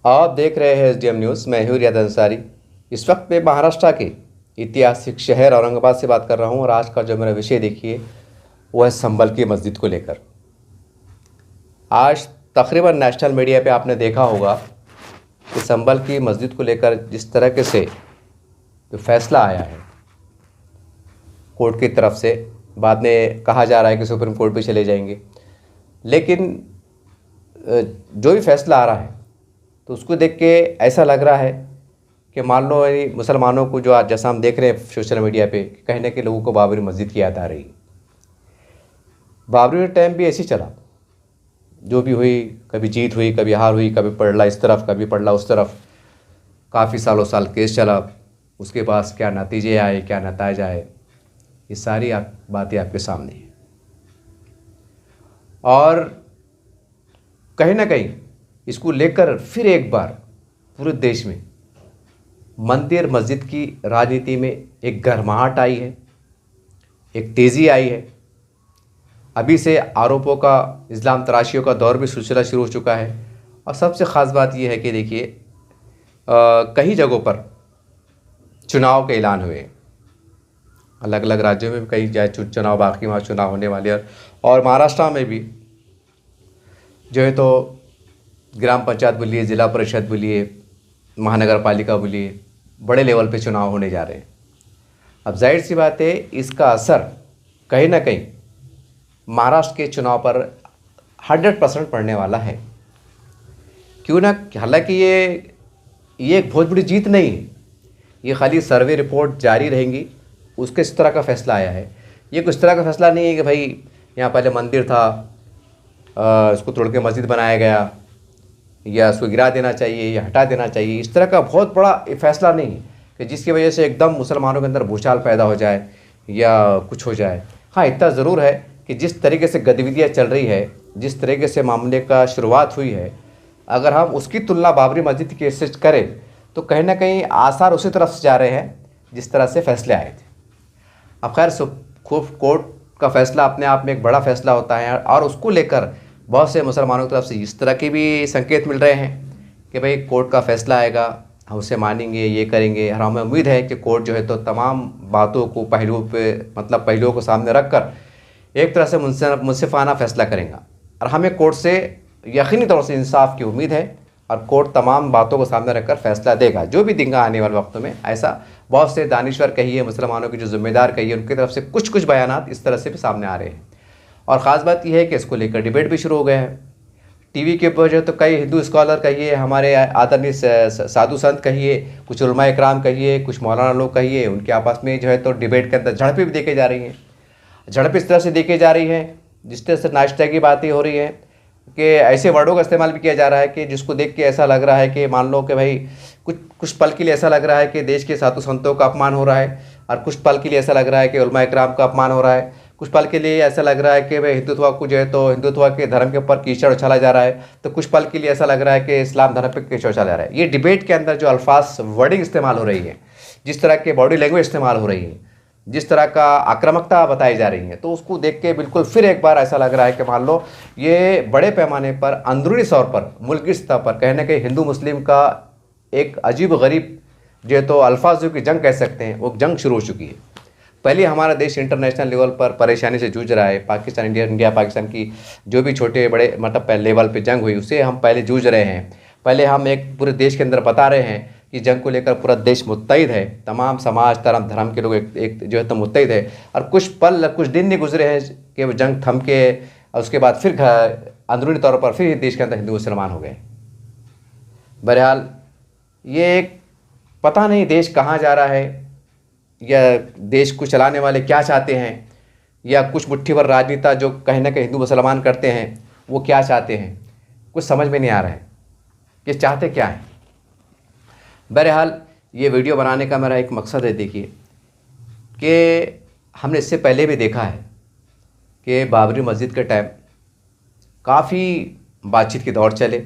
आप देख रहे हैं एसडीएम न्यूज़। मैं हूं रियाद अंसारी। इस वक्त मैं महाराष्ट्र के ऐतिहासिक शहर औरंगाबाद से बात कर रहा हूं और आज का जो मेरा विषय देखिए वो है संभल की मस्जिद को लेकर। आज तकरीबन नेशनल मीडिया पे आपने देखा होगा कि संभल की मस्जिद को लेकर जिस तरीके से जो फैसला आया है कोर्ट की तरफ से, बाद में कहा जा रहा है कि सुप्रीम कोर्ट भी चले जाएंगे, लेकिन जो भी फैसला आ रहा है तो उसको देख के ऐसा लग रहा है कि मान लो मुसलमानों को, जो आज जैसा हम देख रहे हैं सोशल मीडिया पे, कहीं ना कहीं लोगों को बाबरी मस्जिद की याद आ रही है। बाबरी टाइम भी ऐसे ही चला, जो भी हुई, कभी जीत हुई, कभी हार हुई, कभी पलड़ा इस तरफ, कभी पलड़ा उस तरफ, काफ़ी साल केस चला। उसके पास क्या नतीजे आए, क्या नतीजा आए, ये सारी बातें आपके सामने हैं। और कहीं ना कहीं इसको लेकर फिर एक बार पूरे देश में मंदिर मस्जिद की राजनीति में एक गर्माहट आई है, एक तेज़ी आई है। अभी से आरोपों का, इस्लाम तराशियों का दौर भी सिलसिला शुरू हो चुका है। और सबसे ख़ास बात यह है कि देखिए कई जगहों पर चुनाव के ऐलान हुए, अलग अलग राज्यों में भी कई जाए चुनाव, बाकी वहाँ चुनाव होने वाले हैं। और महाराष्ट्र में भी जो है तो ग्राम पंचायत बोलिए, ज़िला परिषद बोलिए, महानगर पालिका बोलिए, बड़े लेवल पे चुनाव होने जा रहे हैं। अब जाहिर सी बात है इसका असर कहीं ना कहीं महाराष्ट्र के चुनाव पर 100% पड़ने वाला है। क्यों ना, हालांकि ये एक बहुत बड़ी जीत नहीं है, ये खाली सर्वे रिपोर्ट जारी रहेंगी, उसके इस तरह का फैसला आया है। ये कुछ तरह का फैसला नहीं है कि भाई यहाँ पहले मंदिर था, इसको तोड़ के मस्जिद बनाया गया, या उसको गिरा देना चाहिए या हटा देना चाहिए। इस तरह का बहुत बड़ा फैसला नहीं है कि जिसकी वजह से एकदम मुसलमानों के अंदर भूचाल पैदा हो जाए या कुछ हो जाए। हाँ, इतना ज़रूर है कि जिस तरीके से गतिविधियाँ चल रही है, जिस तरीके से मामले का शुरुआत हुई है, अगर हम उसकी तुलना बाबरी मस्जिद के से करें तो कहीं ना कहीं आसार उसी तरफ से जा रहे हैं जिस तरह से फैसले आए थे। अब खैर कोर्ट का फैसला अपने आप में एक बड़ा फैसला होता है और उसको लेकर बहुत से मुसलमानों की तरफ से इस तरह के भी संकेत मिल रहे हैं कि भाई कोर्ट का फैसला आएगा, हम उसे मानेंगे, ये करेंगे। और हमें उम्मीद है कि कोर्ट जो है तो तमाम बातों को पहलुओं को सामने रख कर एक तरह से मुंसिफाना फैसला करेगा। और हमें कोर्ट से यकीनी तौर से इंसाफ की उम्मीद है और कोर्ट तमाम बातों को सामने रखकर फैसला देगा, जो भी देगा आने वाले वक्तों में। ऐसा बहुत से दानिश्वर कहिए, मुसलमानों के जो जिम्मेदार कहिए, उनकी तरफ से कुछ बयानात इस तरह से भी सामने आ रहे हैं। और ख़ास बात यह है कि इसको लेकर डिबेट भी शुरू हो गया है टीवी के ऊपर। जो तो कई हिंदू स्कॉलर कहिए, हमारे आदरणीय साधु संत कहिए, कुछ उलमा इकराम कहिए, कुछ मौलाना लोग कहिए, उनके आपस में जो है तो डिबेट के अंदर झड़पें भी देखे जा रही हैं। झड़पें इस तरह से देखी जा रही हैं जिस तरह से नाश्ते की बातें हो रही हैं कि ऐसे वर्डों का इस्तेमाल भी किया जा रहा है कि जिसको देख के ऐसा लग रहा है कि मान लो कि भाई कुछ पल के लिए ऐसा लग रहा है कि देश के साधु संतों का अपमान हो रहा है, और कुछ पल के लिए ऐसा लग रहा है कि उलमा इकराम का अपमान हो रहा है, कुछ पल के लिए ऐसा लग रहा है कि भाई हिंदुत्व को जो है तो हिंदुत्व के धर्म के ऊपर कीचड़ उछाला जा रहा है, तो कुछ पल के लिए ऐसा लग रहा है कि इस्लाम धर्म पर कीचड़ उछाला जा रहा है। ये डिबेट के अंदर जो अल्फाज वर्डिंग इस्तेमाल हो रही है, जिस तरह के बॉडी लैंग्वेज इस्तेमाल हो रही है, जिस तरह का आक्रामकता बताई जा रही है, तो उसको देख के बिल्कुल फिर एक बार ऐसा लग रहा है कि मान लो ये बड़े पैमाने पर अंदरूनी तौर पर, मुल्की सतह पर कहीं ना कहीं हिंदू मुस्लिम का एक अजीब गरीब जो तो अल्फाजों की जंग कह सकते हैं, वो जंग शुरू हो चुकी है। पहले हमारा देश इंटरनेशनल लेवल पर परेशानी से जूझ रहा है। पाकिस्तान, इंडिया पाकिस्तान की जो भी छोटे बड़े मतलब लेवल पे जंग हुई, उससे हम पहले जूझ रहे हैं। पहले हम एक पूरे देश के अंदर बता रहे हैं कि जंग को लेकर पूरा देश मुत्तहिद है, तमाम समाज धर्म के लोग एक जो है तो मुत्तहिद है। और कुछ दिन नहीं गुजरे हैं कि वो जंग थम के उसके बाद फिर अंदरूनी तौर पर फिर देश के अंदर हिंदू मुसलमान हो गए। बहरहाल ये एक पता नहीं देश कहाँ जा रहा है, या देश को चलाने वाले क्या चाहते हैं, या कुछ मुट्ठी भर राजनेता जो कहीं ना कहीं हिंदू मुसलमान करते हैं वो क्या चाहते हैं, कुछ समझ में नहीं आ रहा है ये चाहते क्या हैं। बहरहाल ये वीडियो बनाने का मेरा एक मकसद है, देखिए कि हमने इससे पहले भी देखा है कि बाबरी मस्जिद के टाइम काफ़ी बातचीत के दौर चले,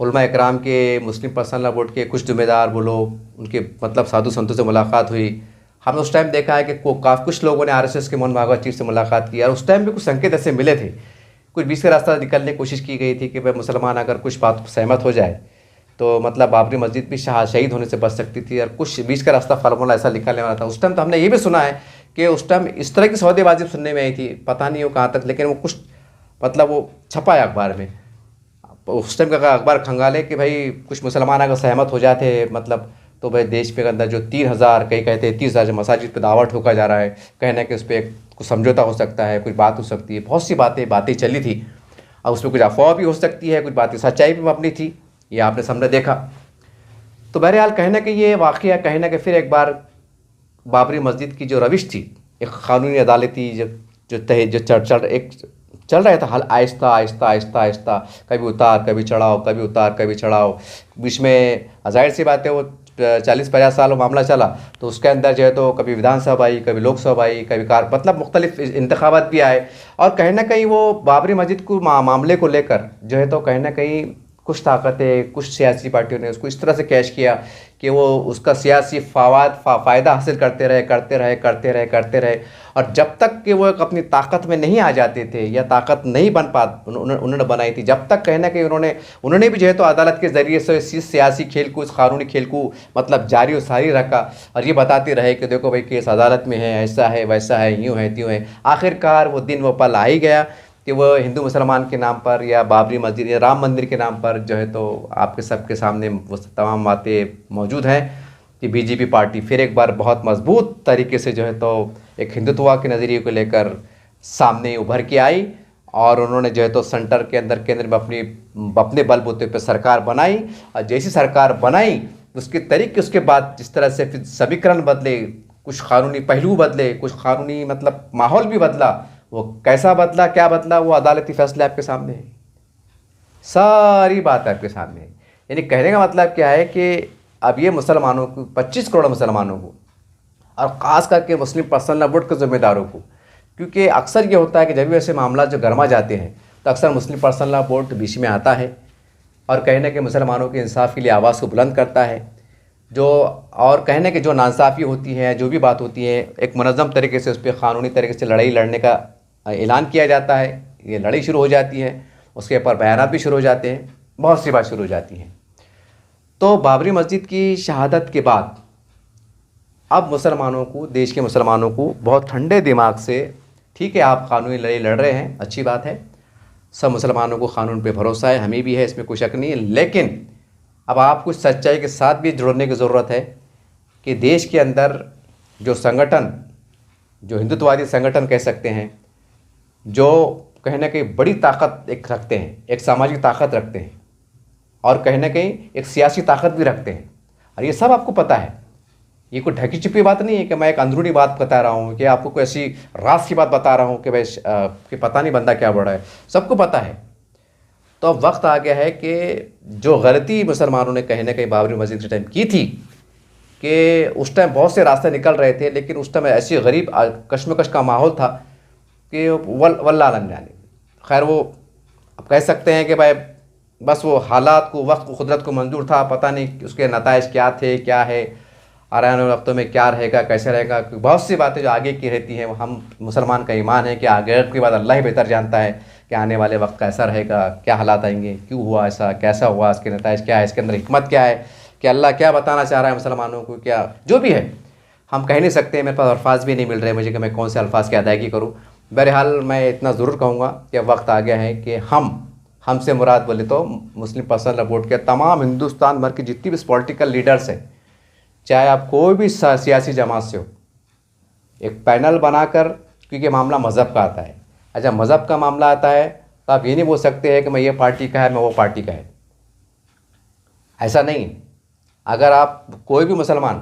उलमा इकराम के, मुस्लिम पर्सनल बोर्ड के कुछ जिम्मेदार बोलो, उनके मतलब साधु संतों से मुलाकात हुई। हमने उस टाइम देखा है कि काफ़ी कुछ लोगों ने आरएसएस के मोहन भागवत चीफ से मुलाकात की, और उस टाइम भी कुछ संकेत ऐसे मिले थे, कुछ बीच का रास्ता निकलने की कोशिश की गई थी कि भाई मुसलमान अगर कुछ बात सहमत हो जाए तो मतलब बाबरी मस्जिद भी शहीद होने से बच सकती थी, और कुछ बीच का रास्ता फार्मूला ऐसा निकलने वाला था। उस टाइम तो हमने ये भी सुना है कि उस टाइम इस तरह की सौदेबाजी सुनने में आई थी, पता नहीं हो कहाँ तक, लेकिन वो कुछ मतलब वो छपा है अखबार में। उस टाइम का अखबार खंगाले कि भाई कुछ मुसलमान अगर सहमत हो जाते मतलब, तो भाई देश के अंदर जो 3,000, कई कहते हैं 30,000 मसाजिद पर दावा ठोका जा रहा है, कहना कि उस पर कुछ समझौता हो सकता है, कुछ बात हो सकती है, बहुत सी बातें चली थी। और उसमें कुछ अफवाह भी हो सकती है, कुछ बातें सच्चाई भी अपनी थी, ये आपने सामने देखा। तो बहरहाल कहना कि ये वाक़या कहना कि फिर एक बार बाबरी मस्जिद की जो रविश थी, एक क़ानूनी अदालती जो चल रहा था, हल आहिस्ता आहिस्ता आहिस्ता आहिस्ता, कभी उतार कभी चढ़ाव, कभी उतार कभी चढ़ाव, बीच में ज़ाहिर सी बात है वो 40-50 साल मामला चला, तो उसके अंदर जो है तो कभी विधानसभा आई, कभी लोकसभा आई, कभी मतलब मुख्तलिफ इंतखाबात भी आए। और कहीं ना कहीं वो बाबरी मस्जिद को मामले को लेकर जो है तो कहीं ना कहीं कुछ ताकतें, कुछ सियासी पार्टियों ने उसको इस तरह से कैश किया कि वो उसका सियासी फ़ायदा हासिल करते रहे। और जब तक कि वो अपनी ताकत में नहीं आ जाते थे, या ताकत नहीं बन पा उन्होंने बनाई थी, जब तक कहीं ना कहीं उन्होंने भी जो है तो अदालत के ज़रिए से इस सियासी खेल को, इस कानूनी खेल को मतलब जारी और सारी रखा, और ये बताते रहे कि देखो भाई केस अदालत में है, ऐसा है वैसा है, यूँ है त्यों है। आखिरकार वो दिन वो पल आ ही गया कि वो हिंदू मुसलमान के नाम पर, या बाबरी मस्जिद या राम मंदिर के नाम पर जो है तो आपके सबके सामने वो तमाम बातें मौजूद हैं कि बीजेपी पार्टी फिर एक बार बहुत मजबूत तरीके से जो है तो एक हिंदुत्व के नज़रिए को लेकर सामने उभर के आई, और उन्होंने जो है तो सेंटर के अंदर केंद्र में अपने बलबूते पर सरकार बनाई। और जैसी सरकार बनाई उसके तरीके, उसके बाद जिस तरह से फिर समीकरण बदले, कुछ कानूनी पहलू बदले, कुछ कानूनी मतलब माहौल भी बदला, वो कैसा बदला, क्या बदला, वो अदालती फैसले आपके सामने है, सारी बात आपके सामने है। यानी कहने का मतलब क्या है कि अब ये मुसलमानों को, 25 करोड़ मुसलमानों को, और ख़ास करके मुस्लिम पर्सनल लॉ बोर्ड के ज़िम्मेदारों को, क्योंकि अक्सर ये होता है कि जब भी ऐसे मामला जो गरमा जाते हैं तो अक्सर मुस्लिम पर्सनल लॉ बोर्ड बीच में आता है और कहने के मुसलमानों के इंसाफ के लिए आवाज़ को बुलंद करता है। जो और कहने के जो नाइंसाफ़ी होती है, जो भी बात होती है, एक मुनज़्ज़म तरीके से उस पर क़ानूनी तरीके से लड़ाई लड़ने का ऐलान किया जाता है। ये लड़ाई शुरू हो जाती है, उसके ऊपर बयानात भी शुरू हो जाते हैं, बहुत सी बात शुरू हो जाती हैं। तो बाबरी मस्जिद की शहादत के बाद अब मुसलमानों को, देश के मुसलमानों को बहुत ठंडे दिमाग से, ठीक है आप कानूनी लड़ाई लड़ रहे हैं, अच्छी बात है, सब मुसलमानों को कानून पे भरोसा है, हमें भी है, इसमें कोई शक नहीं है, लेकिन अब आपको सच्चाई के साथ भी जुड़ने की ज़रूरत है कि देश के अंदर जो संगठन, जो हिंदुत्ववादी संगठन कह सकते हैं, जो कहीं ना कहीं बड़ी ताकत एक रखते हैं, एक सामाजिक ताकत रखते हैं, और कहीं ना कहीं एक सियासी ताकत भी रखते हैं, और ये सब आपको पता है। ये कोई ढकी छिपी बात नहीं है कि मैं एक अंदरूनी बात बता रहा हूँ, कि आपको कोई ऐसी राज की बात बता रहा हूँ कि भाई कि पता नहीं बंदा क्या बढ़ा है, सबको पता है। तो अब वक्त आ गया है कि जो गलती मुसलमानों ने कहीं ना कहीं बाबरी मस्जिद के टाइम की थी, कि उस टाइम बहुत से रास्ते निकल रहे थे, लेकिन उस टाइम ऐसी गरीब कश्मकश का माहौल था कि वल्लाह अल्लाह जाने। खैर वो अब कह सकते हैं कि भाई बस वो हालात को, वक्त को, कुदरत को मंजूर था, पता नहीं उसके नताइज क्या थे, क्या है, आने वाले वक्तों में क्या रहेगा, कैसे रहेगा, क्योंकि बहुत सी बातें जो आगे की रहती हैं, हम मुसलमान का ईमान है कि आगे की बात अल्लाह ही बेहतर जानता है कि आने वाले वक्त कैसा रहेगा, क्या हालात आएंगे, क्यों हुआ ऐसा, कैसा हुआ, इसके नताइज क्या है, इसके अंदर हिकमत क्या है, कि अल्लाह क्या बताना चाह रहा है मुसलमानों को, क्या जो भी है हम कह नहीं सकते। मेरे पास अल्फाज भी नहीं मिल रहे मुझे कि मैं कौन से अल्फाज की अदायगी करूँ। बहरहाल मैं इतना ज़रूर कहूँगा कि अब वक्त आ गया है कि हमसे मुराद बोले तो मुस्लिम पर्सनल लॉ बोर्ड के तमाम हिंदुस्तान भर की जितनी भी पॉलिटिकल लीडर्स हैं, चाहे आप कोई भी सियासी जमात से हो, एक पैनल बनाकर, क्योंकि मामला मज़हब का आता है, अच्छा मज़हब का मामला आता है तो आप ये नहीं बोल सकते हैं कि मैं ये पार्टी का है, मैं वो पार्टी का है, ऐसा नहीं। अगर आप कोई भी मुसलमान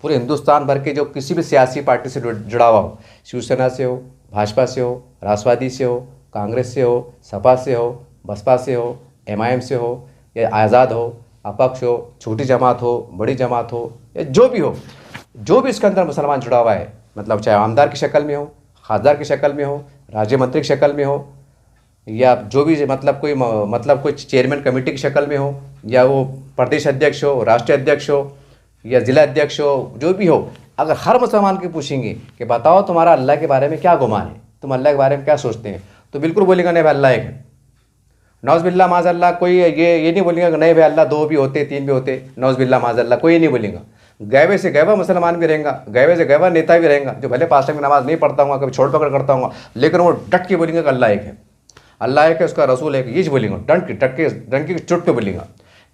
पूरे हिंदुस्तान भर के जो किसी भी सियासी पार्टी से जुड़ा हुआ हो, शिवसेना से हो, भाजपा से हो, राष्ट्रवादी से हो, कांग्रेस से हो, सपा से हो, बसपा से हो, MIM से हो, या आज़ाद हो, अपक्ष हो, छोटी जमात हो, बड़ी जमात हो, या जो भी हो, जो भी इसके अंदर मुसलमान जुड़ा हुआ है, मतलब चाहे आमदार की शक्ल में हो, खासदार की शक्ल में हो, राज्य मंत्री की शक्ल में हो, या जो भी मतलब कोई चेयरमैन कमेटी की शक्ल में हो, या वो प्रदेश अध्यक्ष हो, राष्ट्रीय अध्यक्ष हो, या ज़िला अध्यक्ष हो, जो भी हो, अगर हर मुसलमान के पूछेंगे कि बताओ तुम्हारा अल्लाह के बारे में क्या गुमान है, तुम अल्लाह के बारे में क्या सोचते हैं, तो बिल्कुल बोलेगा नहीं भाई अल्लाह एक है। नौज़बिल्ला माज़अल्लाह कोई ये नहीं बोलेगा कि नहीं भाई अल्लाह 2 भी होते 3 भी होते, नौज़बिल्ला माज़अल्लाह कोई ये नहीं बोलेगा। गैबे से गैबा मुसलमान भी रहेगा, गैबे से गैबा नेता भी रहेगा, जो भले 5 टाइम की नमाज़ नहीं पढ़ता हूँ, कभी छोड़ पकड़ करता हूँ, लेकिन वो डट के बोलेंगे कि अल्लाह एक है, अल्लाह एक है, उसका रसूल है, ये बोलेंगे, डंकी चुट पे बोलेंगे।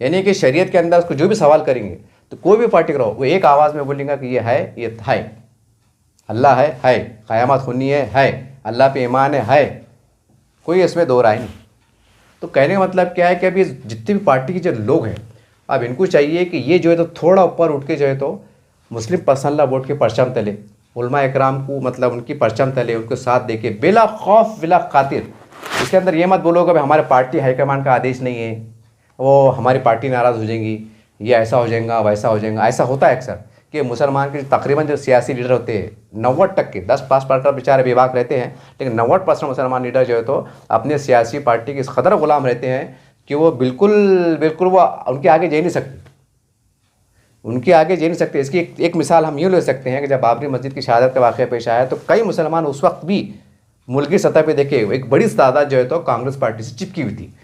यानी कि शरीयत के अंदर उसको जो भी सवाल करेंगे तो कोई भी पार्टी का हो, वो एक आवाज़ में बोलेंगे कि ये है, अल्लाह है, क़यामत होनी है, अल्लाह पे ईमान है, कोई इसमें दो राय नहीं। तो कहने का मतलब क्या है कि अभी जितनी भी पार्टी के जो लोग हैं, अब इनको चाहिए कि ये जो है तो थोड़ा ऊपर उठ के जो है तो मुस्लिम पर्सनल लॉ बोर्ड के परचम तले, उलमा इकराम को मतलब उनकी परचम तले उनको साथ दे के बिला खौफ बिला खातिर, इसके अंदर ये मत बोलो कि भाई हमारे पार्टी हाईकमान का आदेश नहीं है, वो हमारी पार्टी नाराज़ हो जाएंगी, ये ऐसा हो जाएगा वैसा हो जाएगा। ऐसा होता है अक्सर कि मुसलमान के तकरीबन जो सियासी लीडर होते हैं 90% के 10-5% बेचारे बेबाक रहते हैं, लेकिन 90% मुसलमान लीडर जो है तो अपने सियासी पार्टी के इस कदर ग़ुलाम रहते हैं कि वो बिल्कुल वो उनके आगे जा नहीं सकते, इसकी एक मिसाल हम यूँ ले सकते हैं कि जब बाबरी मस्जिद की शहादत का वाक़या पेश आया तो कई मुसलमान उस वक्त भी मुल्की सतह पे देखे एक बड़ी तादाद जो है तो कांग्रेस पार्टी से चिपकी हुई थी।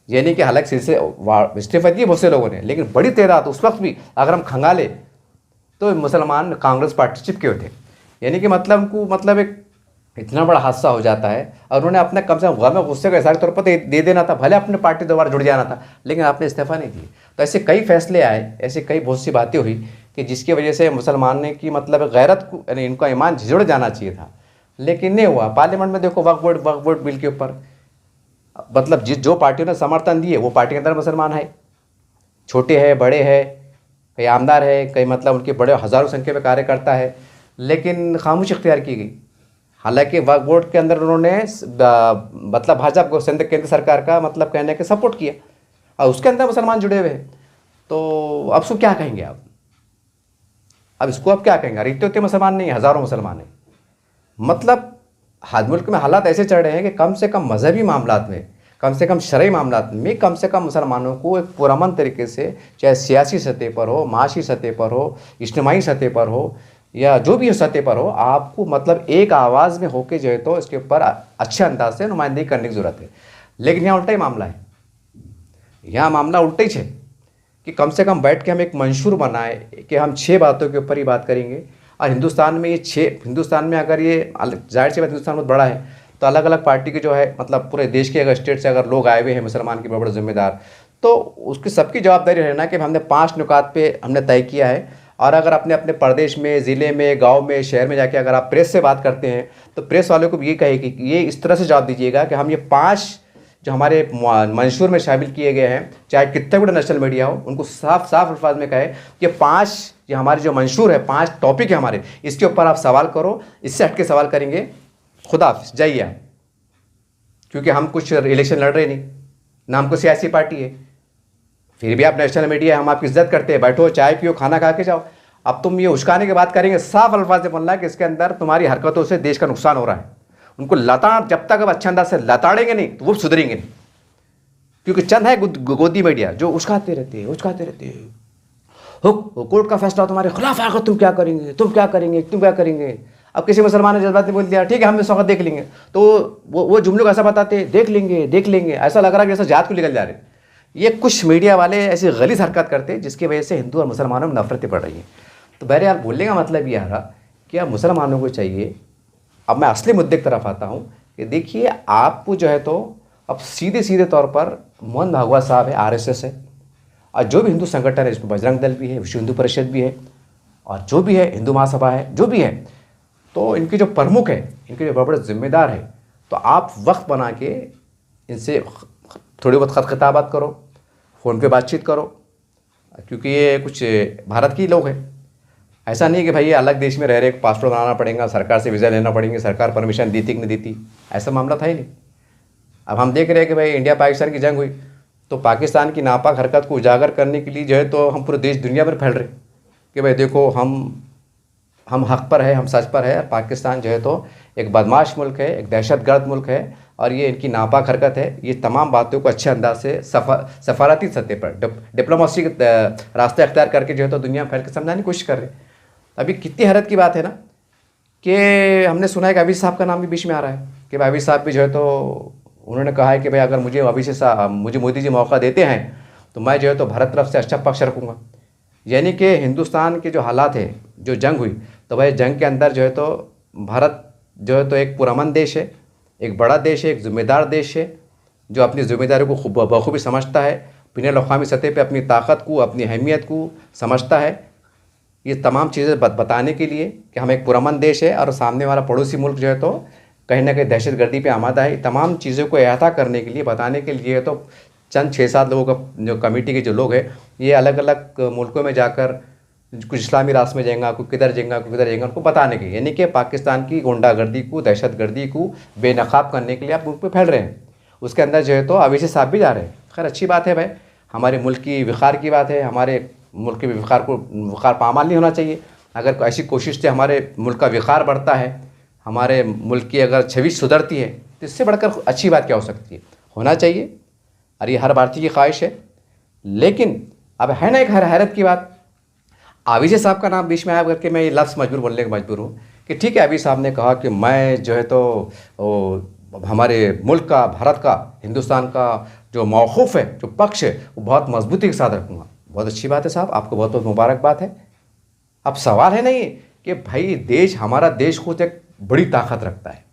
यानी कि हालांकि से इस्तीफा दिए बहुत से लोगों ने, लेकिन बड़ी तादाद उस वक्त भी अगर हम खंगाले तो मुसलमान कांग्रेस पार्टी चिपके हुए थे। यानी कि मतलब उनको मतलब एक इतना बड़ा हादसा हो जाता है और उन्होंने अपने कम से कम गम गुस्से का इज़हार तौर पर दे देना था, भले अपने पार्टी दोबारा जुड़ जाना था, लेकिन आपने इस्तीफा नहीं दिया। तो ऐसे कई फैसले आए, ऐसे कई बहुत सी बातें हुई कि जिसकी वजह से मुसलमान ने की मतलब गैरत को यानी इनका ईमान झिझुड़ जाना चाहिए था, लेकिन नहीं हुआ। पार्लियामेंट में देखो वक्फ बोर्ड बिल के ऊपर मतलब जो पार्टियों ने समर्थन दिए वो पार्टी के अंदर मुसलमान है, छोटे हैं बड़े हैं, कई आमदार है, कई मतलब उनके बड़े हज़ारों संख्या में कार्यकर्ता है, लेकिन खामोशी इख्तियार की गई। हालांकि वक्फ बोर्ड के अंदर उन्होंने मतलब भाजपा को केंद्र सरकार का मतलब कहने के सपोर्ट किया और उसके अंदर मुसलमान जुड़े हुए हैं। तो अब इसको क्या कहेंगे आप? अब इसको आप क्या कहेंगे? इतने उतने मुसलमान नहीं, हज़ारों मुसलमान हैं। मतलब हर मुल्क में हालात ऐसे चल रहे हैं कि कम से कम मजहबी मामलात में, कम से कम शरई मामलात में कम से कम मुसलमानों को एक पुरअमन तरीके से, चाहे सियासी सतह पर हो, माशी सतह पर हो, इज्तिमाई सतह पर हो या जो भी सतह पर हो, आपको मतलब एक आवाज़ में होके जो है तो इसके ऊपर अच्छे अंदाज से नुमाइंदगी करने की ज़रूरत है। लेकिन यहाँ उल्टा ही मामला है, यहाँ मामला उल्टा ही है कि कम से कम बैठ के हम एक मंशूर बनाए कि हम 6 बातों के ऊपर ही बात करेंगे। और हिंदुस्तान में अगर ये जाहिर सी बात हिंदुस्तान बहुत बड़ा है तो अलग अलग पार्टी के जो है मतलब पूरे देश के अगर स्टेट से अगर लोग आए हुए हैं मुसलमान के बड़े बड़े जिम्मेदार, तो उसकी सबकी जवाबदारी रहना कि हमने 5 नुकात पे हमने तय किया है। और अगर अपने अपने प्रदेश में, ज़िले में, गांव में, शहर में जाके अगर आप प्रेस से बात करते हैं तो प्रेस वालों को भी ये कहे कि ये इस तरह से जवाब दीजिएगा कि हम ये 5 जो हमारे मंशूर में शामिल किए गए हैं, चाहे कितना बड़ा नेशनल मीडिया हो, उनको साफ साफ अल्फाज में कहे कि 5 ये हमारे जो मंशूर है, 5 टॉपिक है हमारे, इसके ऊपर आप सवाल करो, इससे हट के सवाल करेंगे खुदा हाफिज़ जाइए आप। क्योंकि हम कुछ इलेक्शन लड़ रहे नहीं, ना हमको सियासी पार्टी है, फिर भी आप नेशनल मीडिया है, हम आपकी इज्जत करते हैं, बैठो चाय पियो खाना खा के जाओ। अब तुम ये उश्काने की बात करेंगे, साफ अल्फाज में बोलना है कि इसके अंदर तुम्हारी हरकतों से देश का नुकसान हो रहा है। उनको जब तक अब अच्छे अंदाज से लताड़ेंगे नहीं तो वो सुधरेंगे नहीं, क्योंकि चंद है गोदी मीडिया जो उश्काते रहते हैं कोर्ट का फैसला तुम्हारे खिलाफ आएगा, तुम क्या करेंगे। अब किसी मुसलमान ने जज्बात बोल दिया, ठीक है हम इस वक्त देख लेंगे, तो वो जुमलों को ऐसा बताते हैं, देख लेंगे, ऐसा लग रहा है कि जैसा जात को निकल जा रहे। ये कुछ मीडिया वाले ऐसी गलीज़ हरकत करते हैं जिसकी वजह से हिंदू और मुसलमानों में नफरतें बढ़ रही हैं। तो बहरहाल बोलने का मतलब ये आ रहा कि अब मुसलमानों को चाहिए, अब मैं असली मुद्दे की तरफ आता हूँ कि देखिए आपको जो है तो अब सीधे तौर पर मोहन भागवत साहब है, RSS है, और जो भी हिंदू संगठन है, इसमें बजरंग दल भी है, विश्व हिंदू परिषद भी है, और जो भी है हिंदू महासभा है, जो भी है, तो इनके जो प्रमुख है, इनके जो बड़े जिम्मेदार है, तो आप वक्त बना के इनसे थोड़ी बहुत खत खिताबात करो, फ़ोन पे बातचीत करो, क्योंकि ये कुछ भारत के लोग हैं। ऐसा नहीं कि भाई ये अलग देश में रह रहे पासपोर्ट बनाना पड़ेगा, सरकार से वीज़ा लेना पड़ेंगे, सरकार परमिशन दी थी कि नहीं दी थी, ऐसा मामला था ही नहीं। अब हम देख रहे हैं कि भाई इंडिया पाकिस्तान की जंग हुई तो पाकिस्तान की नापाक हरकत को उजागर करने के लिए जो है तो हम पूरे देश दुनिया में फैल रहे कि भाई देखो हम हक पर है, हम सच पर है। पाकिस्तान जो है तो एक बदमाश मुल्क है, एक दहशतगर्द मुल्क है, और ये इनकी नापाक हरकत है। ये तमाम बातों को अच्छे अंदाज से सफारती सतह पर डिप्लोमेसी के रास्ते अख्तियार करके जो है तो दुनिया में फैल के समझाने की कोशिश कर रहे हैं। अभी कितनी हैरत की बात है ना कि हमने सुना है कि अभी साहब का नाम भी बीच में आ रहा है कि भाई अभी साहब भी जो है तो उन्होंने कहा है कि भाई अगर मुझे मोदी जी मौका देते हैं तो मैं जो है तो भारत तरफ से अच्छा पक्ष रखूँगा। यानी कि हिंदुस्तान के जो हालात है, जो जंग हुई, तो भाई जंग के अंदर जो है तो भारत जो है तो एक पुरअमन देश है, एक बड़ा देश है, एक ज़िम्मेदार देश है, जो अपनी ज़िम्मेदारी को बखूबी समझता है, बैनुल अक़वामी सतह पे अपनी ताकत को, अपनी अहमियत को समझता है। ये तमाम चीज़ें बताने के लिए कि हम एक पुरअमन देश है और सामने वाला पड़ोसी मुल्क जो है तो कहीं ना कहीं दहशतगर्दी पे आमादा है, तमाम चीज़ों को अहाता करने के लिए, बताने के लिए तो चंद 6-7 लोगों का जो कमेटी के जो लोग हैं, ये अलग अलग मुल्कों में जाकर कुछ इस्लामी रास्ते में जाएंगे, कोई किधर जाएंगे, कोई किधर जाएंगे, उनको बताने के, यानी कि पाकिस्तान की गुंडागर्दी को, दहशतगर्दी को बेनकाब करने के लिए आप मुल्क पे फैल रहे हैं। उसके अंदर जो है तो अवैसी साहब भी जा रहे हैं। खैर अच्छी बात है भाई, हमारे मुल्क की वक़ार की बात है, हमारे मुल्क के वक़ार पामाल नहीं होना चाहिए। अगर ऐसी कोशिश से हमारे मुल्क का वक़ार बढ़ता है, हमारे मुल्क की अगर छवि सुधरती है, तो इससे बढ़कर अच्छी बात क्या हो सकती है। होना चाहिए और ये हर भारतीय की ख्वाहिश है। लेकिन अब है ना एक हैरत की बात, आविज़ साहब का नाम बीच में आया करके मैं ये लफ्ज़ बोलने को मजबूर हूँ कि ठीक है, आविज़ साहब ने कहा कि मैं जो है तो हमारे मुल्क का, भारत का, हिंदुस्तान का जो मौक़िफ़ है, जो पक्ष है, वो बहुत मजबूती के साथ रखूँगा। बहुत अच्छी बात है साहब, आपको बहुत बहुत मुबारकबाद है। अब सवाल है नहीं कि भाई देश, हमारा देश खुद एक बड़ी ताकत रखता है,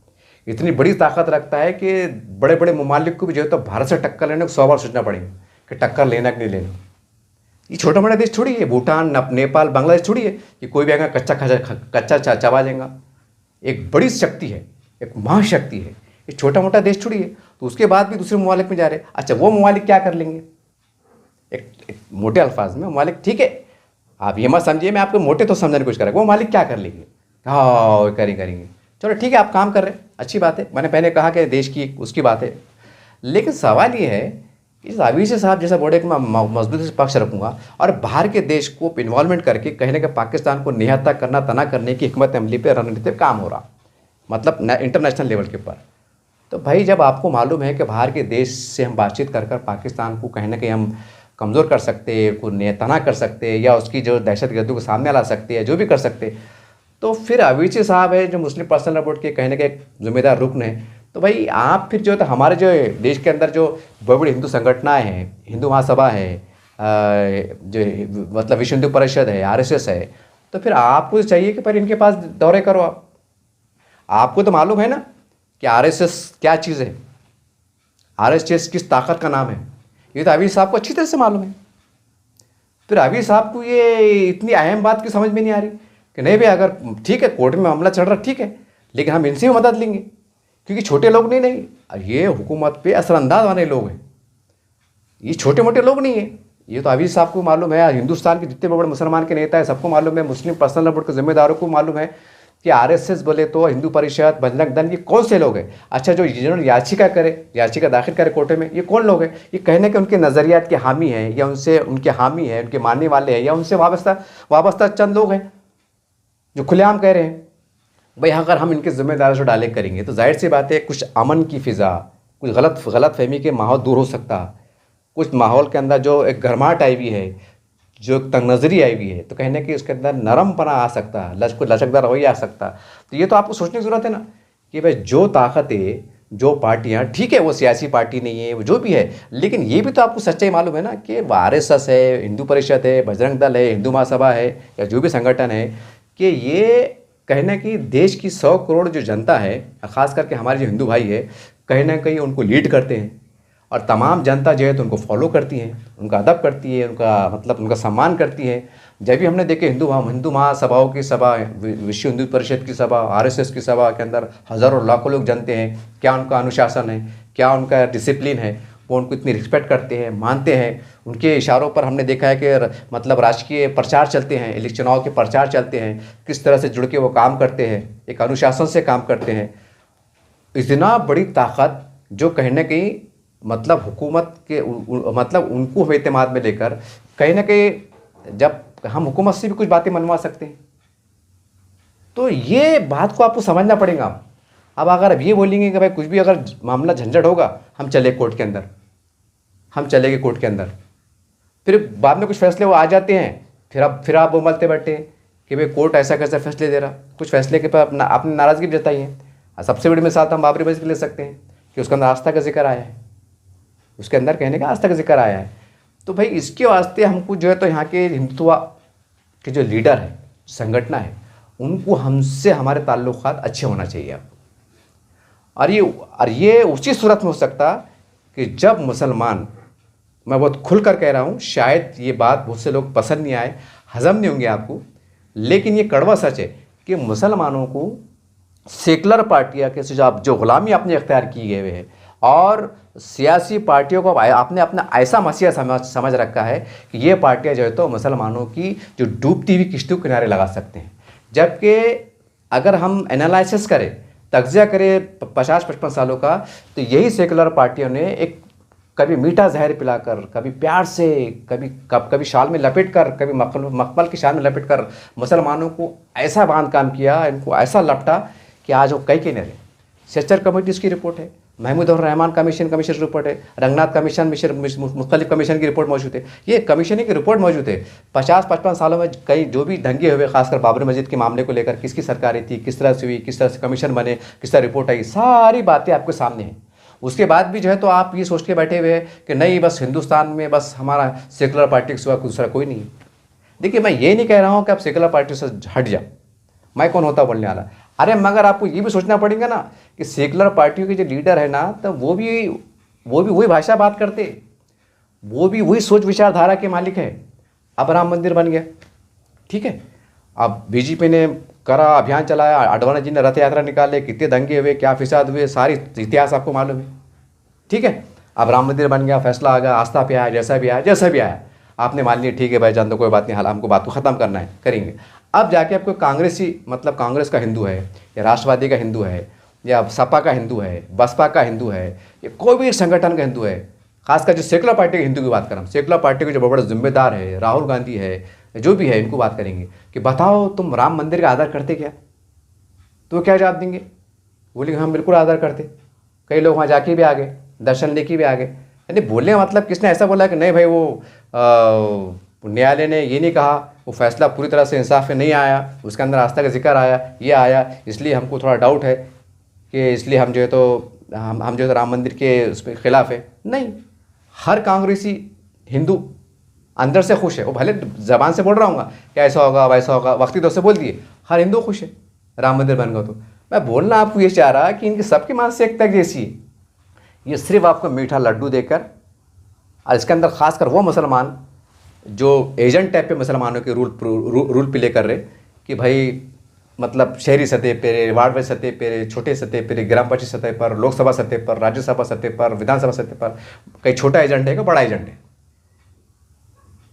इतनी बड़ी ताकत रखता है कि बड़े बड़े ममालिक को भी जो है तो भारत से टक्कर लेने को 100 बार सोचना पड़ेगा कि टक्कर लेना कि नहीं लेना। ये छोटा मोटा देश थोड़ी है, भूटान, नेपाल, बांग्लादेश थोड़ी है कि कोई भी आएगा कच्चा चबा जाएगा। एक बड़ी शक्ति है, एक महाशक्ति है, ये छोटा मोटा देश थोड़ी है। तो उसके बाद भी दूसरे ममालिक में जा रहे हैं। अच्छा, वो ममालिक क्या कर लेंगे? एक मोटे अल्फाज में ममालिक, ठीक है, आप ये मत समझिए मैं आपको मोटे तो समझने की कोशिश कर रहा हूँ, वो मालिक क्या कर लेंगे? हाँ करेंगे, चलो ठीक है, आप काम कर रहे हैं, अच्छी बात है। मैंने पहले कहा कि देश की उसकी बात है, लेकिन सवाल ये है कि आविज़ साहब जैसा बोले कि मैं मजबूती से पक्ष रखूँगा और बाहर के देश को इन्वॉल्वमेंट करके कहीं ना कहीं पाकिस्तान को निहत्था करना, तना करने की हिकमत अमली पर, रणनीति पर काम हो रहा, मतलब इंटरनेशनल लेवल के ऊपर। तो भाई जब आपको मालूम है कि बाहर के देश से हम बातचीत कर पाकिस्तान को कहीं ना कहीं हम कमज़ोर कर सकते हैं, को नेतना कर सकते हैं, या उसकी जो दहशतगर्दी को सामने ला सकते हैं, जो भी कर सकते, तो फिर आविज़ साहब है जो मुस्लिम पर्सनल बोर्ड के कहीं ना कहीं ज़िम्मेदार रुकन है। तो भाई आप फिर जो है तो हमारे जो देश के अंदर जो बड़ी बड़ी हिंदू संगठनाएँ हैं, हिंदू महासभा है, जो मतलब विश्व हिंदू परिषद है, RSS है, तो फिर आपको चाहिए कि पर इनके पास दौरे करो। आपको तो मालूम है ना कि RSS क्या चीज़ है, RSS किस ताकत का नाम है, ये तो आविज़ साहब को अच्छी तरह से मालूम है। फिर आविज़ साहब को ये इतनी अहम बात की समझ में नहीं आ रही कि नहीं भाई, अगर ठीक है कोर्ट में मामला चल रहा ठीक है, लेकिन हम इनसे भी मदद लेंगे, क्योंकि छोटे लोग नहीं, ये हुकूमत पे असरअंदाज वाले लोग हैं, ये छोटे मोटे लोग नहीं है। ये तो आविज़ साहब को मालूम है, हिंदुस्तान के जितने बड़े मुसलमान के नेता हैं सबको मालूम है, मुस्लिम पर्सनल बोर्ड के जिम्मेदारों को मालूम है कि RSS बोले तो हिंदू परिषद, बजरंग दल, ये कौन से लोग हैं। अच्छा, जो जिन्होंने याचिका दाखिल करे कोर्ट में, ये कौन लोग हैं? ये कहने के उनके नज़रियात के हामी हैं, या उनसे उनके हामी हैं, उनके मानने वाले हैं, या उनसे वाबस्ता चंद लोग हैं जो खुलेआम कह रहे हैं भाई अगर हम इनके ज़िम्मेदार से डाले करेंगे तो जाहिर सी बात है कुछ अमन की फ़िज़ा, कुछ गलत फहमी के माहौल दूर हो सकता, कुछ माहौल के अंदर जो एक गर्माहट आई हुई है, जो एक तंग नज़री आई हुई है, तो कहने कि उसके अंदर नरमपना आ सकता, लचकदार रवैया आ सकता। तो ये तो आपको सोचने की ज़रूरत है ना कि भाई जो ताकतें, जो पार्टियां, ठीक है वो सियासी पार्टी नहीं है, वो जो भी है, लेकिन ये भी तो आपको सच्चाई मालूम है ना कि RSS है, हिंदू परिषद है, बजरंग दल है, हिंदू महासभा है, या जो भी संगठन है, कि ये कहना कि देश की 100 करोड़ जो जनता है, ख़ास करके हमारे जो हिंदू भाई है, कहीं ना कहीं उनको लीड करते हैं, और तमाम जनता जो है तो उनको फॉलो करती है, उनका अदब करती है, उनका मतलब उनका सम्मान करती है। जब भी हमने देखे हिंदू महासभाओं की सभा, विश्व हिंदू परिषद की सभा, RSS की सभा के अंदर हज़ारों लाखों लोग जानते हैं क्या उनका अनुशासन है, क्या उनका डिसिप्लिन है, वो उनको इतनी रिस्पेक्ट करते हैं, मानते हैं। उनके इशारों पर हमने देखा है कि मतलब राजकीय प्रचार चलते हैं, इलेक्शन चुनाव के प्रचार चलते हैं, किस तरह से जुड़ के वो काम करते हैं, एक अनुशासन से काम करते हैं। इतना बड़ी ताकत जो कहीं ना कहीं मतलब हुकूमत के मतलब उनको हम एतमाद में लेकर कहीं ना कहीं जब हम हुकूमत से भी कुछ बातें मनवा सकते हैं, तो ये बात को आपको समझना पड़ेगा। अब अगर अब ये बोलेंगे कि भाई कुछ भी अगर मामला झंझट होगा हम चले कोर्ट के अंदर, हम चलेंगे कोर्ट के अंदर, फिर बाद में कुछ फैसले वो आ जाते हैं, फिर आप बोलते बैठे हैं कि भाई कोर्ट ऐसा कैसा फैसले दे रहा। कुछ फैसले के पर अपनी नाराज़गी भी जताई है। सबसे बड़ी मिसाल तो हम बाबरी मस्जिद ले सकते हैं कि उसके अंदर आस्था का जिक्र आया है, उसके अंदर कहने का आस्था का जिक्र आया है। तो भाई इसके वास्ते हमको जो है तो यहाँ के हिंदुत्व के जो लीडर है, संगठन है, उनको हमसे हमारे ताल्लुकात अच्छे होना चाहिए अब। और ये उसी सूरत में हो सकता कि जब मुसलमान, मैं बहुत खुल कर कह रहा हूँ, शायद ये बात बहुत से लोग पसंद नहीं आए, हजम नहीं होंगे आपको, लेकिन ये कड़वा सच है कि मुसलमानों को सेकुलर पार्टियाँ के जो ग़ुलामी आपने इख्तियार किए हुए हैं और सियासी पार्टियों को आपने अपना ऐसा मसीहा समझ रखा है कि ये पार्टियाँ जो है तो मुसलमानों की जो डूबती हुई किश्तियों किनारे लगा सकते हैं। जबकि अगर हम एनालिसिस करें, तज्ज़िया करें 50-55 सालों का, तो यही सेकुलर पार्टियों ने एक कभी मीठा जहर पिलाकर, कभी प्यार से, कभी शाल में लपेट कर, कभी मखमल की शाल में लपेट कर मुसलमानों को ऐसा बांध काम किया, इनको ऐसा लपटा कि आज वो कई के नहीं रहे। सेचर कमेटी इसकी रिपोर्ट है, महमूद और रहमान कमीशन रिपोर्ट है, रंगनाथ कमीशन मुख्तलिफ कमीशन की रिपोर्ट मौजूद है, ये कमीशन की रिपोर्ट मौजूद है। 50-55 सालों में कई जो भी दंगे हुए, खासकर बाबरी मस्जिद के मामले को लेकर, किसकी सरकारें थी, किस तरह से हुई, किस तरह से कमीशन बने, किस तरह रिपोर्ट आई, सारी बातें आपके सामने हैं। उसके बाद भी जो है तो आप ये सोच के बैठे हुए हैं कि नहीं, बस हिंदुस्तान में बस हमारा सेकुलर पार्टी के सिवा दूसरा कोई नहीं है। देखिए, मैं ये नहीं कह रहा हूँ कि आप सेकुलर पार्टी से हट जाओ, मैं कौन होता बोलने वाला। अरे मगर आपको ये भी सोचना पड़ेगा ना कि सेकुलर पार्टियों के जो लीडर है ना, तो वो भी वही भाषा बात करते, वो भी वही सोच विचारधारा के मालिक है। अब राम मंदिर बन गया, ठीक है, अब बीजेपी ने करा, अभियान चलाया, आडवाणी जी ने रथ यात्रा निकाले, कितने दंगे हुए, क्या फिसाद हुए, सारी इतिहास आपको मालूम है, ठीक है। अब राम मंदिर बन गया, फैसला आ गया, आस्था पे आया, जैसा भी आया आपने मान लिया, ठीक है भाई जान दो, कोई बात नहीं, हाल हमको बात को ख़त्म करना है, करेंगे। अब जाके आपको कांग्रेसी, मतलब कांग्रेस का हिंदू है या राष्ट्रवादी का हिंदू है या सपा का हिंदू है, बसपा का हिंदू है, या कोई भी संगठन का हिंदू है, खासकर जो सेकुलर पार्टी के हिंदू की बात करें, सेकुलर पार्टी के जो बड़े जिम्मेदार है, राहुल गांधी है, जो भी है, इनको बात करेंगे कि बताओ तुम राम मंदिर का आदर करते क्या? तो क्या जवाब देंगे? बोले हम बिल्कुल आदर करते। कई लोग वहाँ जाके भी आ गए, दर्शन लेके भी आ गए। यानी बोलने का मतलब किसने ऐसा बोला कि नहीं भाई वो न्यायालय ने ये नहीं कहा, वो फैसला पूरी तरह से इंसाफ में नहीं आया, उसके अंदर आस्था का जिक्र आया, ये आया, इसलिए हमको थोड़ा डाउट है कि इसलिए हम जो है तो हम जो है तो राम मंदिर के उस पर खिलाफ है। नहीं, हर कांग्रेसी हिंदू अंदर से खुश है। वो भले ज़बान से बोल रहा हूँ कि ऐसा होगा वैसा होगा, वक्ती तौर से बोल दिए, हर हिंदू खुश है राम मंदिर बन गया। तो मैं बोलना आपको ये चाह रहा कि इनकी सबकी मानसिकता जैसी है। ये सिर्फ आपको मीठा लड्डू देकर, और इसके अंदर खासकर वो मुसलमान जो एजेंट टाइप पे मुसलमानों के रूल प्ले कर रहे कि भाई मतलब शहरी सतह पर, वार्ड वाइज सतह पर, छोटे सतह पर, ग्राम पंचायत सतह पर, लोकसभा सतह पर, राज्यसभा सतह पर, विधानसभा सतह पर, कहीं छोटा एजेंट है कि बड़ा एजेंट है।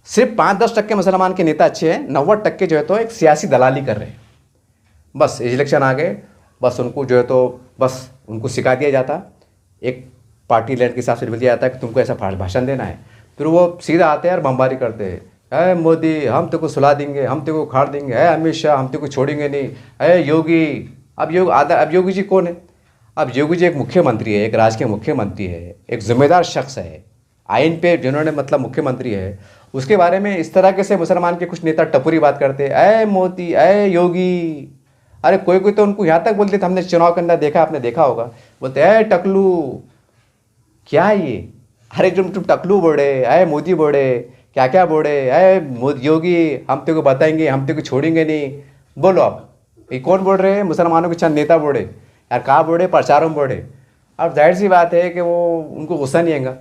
सिर्फ 5-10% मुसलमान के नेता अच्छे हैं, 90% जो है तो एक सियासी दलाली कर रहे हैं। बस इलेक्शन आ गए, बस उनको जो है तो बस उनको सिखा दिया जाता, एक पार्टी लाइन के हिसाब से बोल दिया जाता है कि तुमको ऐसा भाषण देना है, फिर वो सीधा आते हैं और बमबारी करते हैं, अरे मोदी हम तेको सुला देंगे, हम तेको उखाड़ देंगे, है अमित शाह हम तेको छोड़ेंगे नहीं, है योगी। अब योगी जी कौन है? अब योगी जी एक मुख्यमंत्री है, एक राज्य के मुख्यमंत्री है, एक जिम्मेदार शख्स है, आइन पे जिन्होंने मतलब मुख्यमंत्री है, उसके बारे में इस तरह के से मुसलमान के कुछ नेता टपुरी बात करते हैं, अय मोदी, अय योगी। अरे कोई तो उनको यहाँ तक बोलते थे, हमने चुनाव के अंदर देखा, आपने देखा होगा, बोलते अय टकलू। क्या ये? अरे तुम टकलू बोले, अय मोदी बोले, क्या क्या बोले, अय योगी हम तेको बताएंगे, हम तेको छोड़ेंगे नहीं। बोलो आप, ये कौन बोल रहे हैं? मुसलमानों के चंद नेता बोले यार, कहाँ बोले? प्रचारों में बोले। अब जाहिर सी बात है कि वो उनको गुस्सा नहीं आएगा,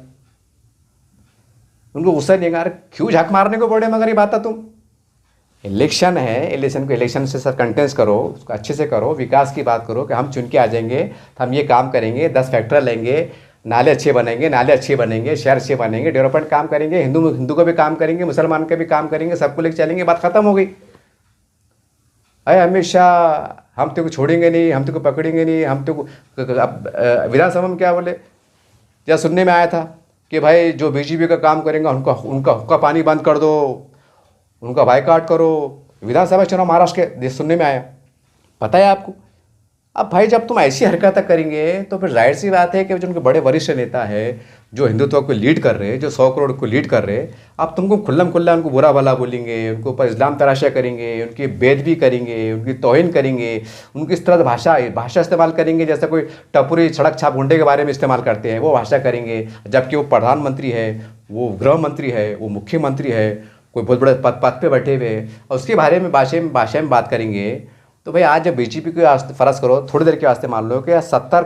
उनको गुस्सा नहीं आएगा। अरे क्यों झक मारने को बोले? मगर ये बात तुम, इलेक्शन है, इलेक्शन से सर कंटेंस करो, उसको अच्छे से करो, विकास की बात करो कि हम चुन के आ जाएंगे तो हम ये काम करेंगे, 10 फैक्ट्री लेंगे, नाले अच्छे बनेंगे, शहर अच्छे बनेंगे, डेवलपमेंट काम करेंगे, हिंदू का भी काम करेंगे, मुसलमान का भी काम करेंगे, सबको लेकर चलेंगे, बात खत्म हो गई। अरे अमित शाह हम तेको छोड़ेंगे नहीं, हम तेको पकड़ेंगे नहीं, हम तेको। विधानसभा में क्या बोले? या सुनने में आया था कि भाई जो बीजेपी का काम करेंगे उनका हुक्का पानी बंद कर दो, उनका बाइकाट करो। विधानसभा चुनाव महाराष्ट्र के सुनने में आया, पता है आपको? अब भाई जब तुम ऐसी हरकतें करेंगे तो फिर जाहिर सी बात है कि जो उनके बड़े वरिष्ठ नेता है, जो हिंदुत्व को लीड कर रहे हैं, जो 100 करोड़ को लीड कर रहे हैं, अब तुमको खुल्लम खुल्ला उनको बुरा भला बोलेंगे, उनके ऊपर इस्लाम तराशा करेंगे, उनकी बेदबी करेंगे, उनकी तौहीन करेंगे, उनकी इस तरह से भाषा इस्तेमाल करेंगे जैसे कोई टपुरी सड़क छाप गुंडे के बारे में इस्तेमाल करते हैं, वो भाषा करेंगे। जबकि वो प्रधानमंत्री है, वो गृह मंत्री है, वो मुख्यमंत्री है, कोई बहुत बड़े पद पे बैठे हुए हैं, और उसके बारे में भाषा में बात करेंगे। तो भाई आज जब बीजेपी को फ़र्ज़ करो, थोड़ी देर के वास्ते मान लो कि 70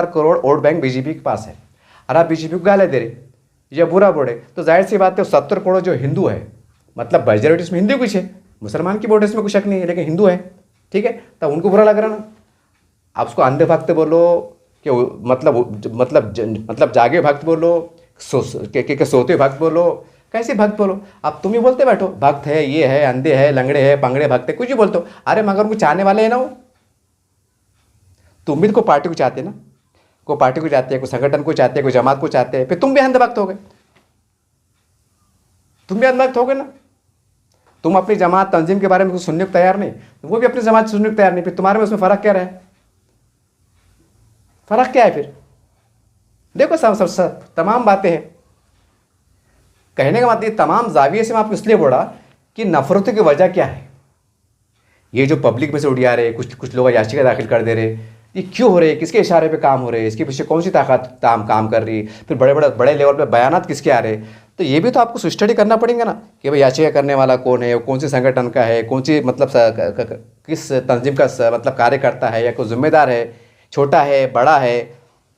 करोड़ वोट बैंक बीजेपी के पास है, और आप बीजेपी को गाले दे रहे या बुरा बोले, तो जाहिर सी बात है 70 करोड़ जो हिंदू है, मतलब मेजॉरिटी इसमें हिंदू कुछ है, मुसलमान की वोट इसमें कुछ शक नहीं है, लेकिन हिंदू है, ठीक है, तब उनको बुरा लग रहा ना। आप उसको अंधे भक्त बोलो कि मतलब जागे भक्त बोलो, सोते भक्त बोलो, कैसे भक्त बोलो। अब तुम ही बोलते बैठो भक्त है, ये है, अंधे है, लंगड़े है, पंगड़े भक्त है, कुछ भी बोलते हो। अरे मगर उनको चाहने वाले हैं ना वो। तुम भी तो कोई पार्टी को चाहते ना, कोई पार्टी को चाहते हैं, कोई संगठन को चाहते हैं, कोई जमात को चाहते हैं, फिर तुम भी अंधभक्त हो गए, तुम भी अंधभक्त हो गए ना। तुम अपनी जमात तंजीम के बारे में कुछ सुनने को तैयार नहीं, वो भी अपनी जमात सुनने को तैयार नहीं, फिर तुम्हारे में उसमें फ़र्क क्या रहा है? फ़र्क क्या है फिर? देखो सब तमाम बातें हैं। कहने का मतलब तमाम जाविये से मैं आपको इसलिए बोला कि नफरतों की वजह क्या है। ये जो पब्लिक में से उड़ आ रहे, कुछ लोग याचिका दाखिल कर दे रहे, ये क्यों हो रहे, किसके इशारे पे काम हो रहे, इसके पीछे कौन सी ताकत काम कर रही, फिर बड़े लेवल पे बयानात किसके आ रहे। तो ये भी तो आपको स्टडी करना पड़ेगा ना कि भाई याचिका करने वाला कौन है, कौन से संगठन का है, कौन सी मतलब किस तंजीम का मतलब कार्य करता है, या कोई जिम्मेदार है, छोटा है, बड़ा है,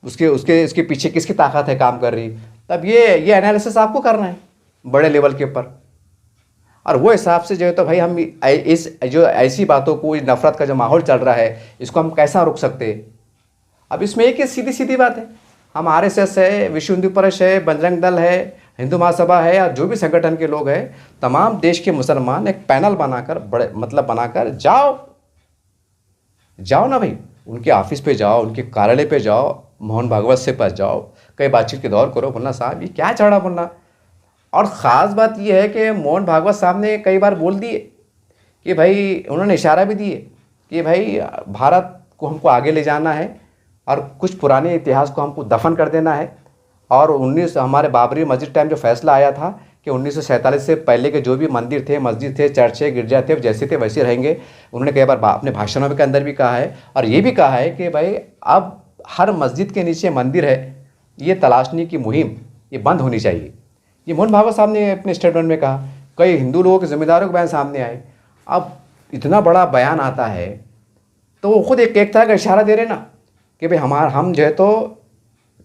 उसके पीछे किसकी ताकत है काम कर रही। तब ये एनालिसिस आपको करना है बड़े लेवल के ऊपर, और वो हिसाब से जो है तो भाई हम इस जो ऐसी बातों को, नफरत का जो माहौल चल रहा है, इसको हम कैसा रोक सकते हैं। अब इसमें एक ही सीधी बात है, हम RSS है, विश्व हिंदू परिषद है, बजरंग दल है, हिंदू महासभा है, या जो भी संगठन के लोग हैं, तमाम देश के मुसलमान एक पैनल बनाकर बनाकर जाओ ना भाई, उनके ऑफिस पे जाओ, उनके कार्यालय पे जाओ, मोहन भागवत से पास जाओ, कई बातचीत के दौर करो, बोलना साहब ये क्या चढ़ा बोलना। और ख़ास बात यह है कि मोहन भागवत साहब ने कई बार बोल दिए कि भाई, उन्होंने इशारा भी दिए कि भाई भारत को हमको आगे ले जाना है, और कुछ पुराने इतिहास को हमको दफन कर देना है। और हमारे बाबरी मस्जिद टाइम जो फैसला आया था कि 1947 से पहले के जो भी मंदिर थे, मस्जिद थे, चर्च थे, गिरजा थे, जैसे थे वैसे रहेंगे। उन्होंने कई बार अपने भाषणों के अंदर भी कहा है, और ये भी कहा है कि भाई अब हर मस्जिद के नीचे मंदिर है, ये तलाशने की मुहिम ये बंद होनी चाहिए। ये मोहन भागवत साहब ने अपने स्टेटमेंट में कहा। कई हिंदू लोगों के जिम्मेदारों के बयान सामने आए। अब इतना बड़ा बयान आता है तो वो खुद एक तरह का इशारा दे रहे ना कि भाई हम जो है तो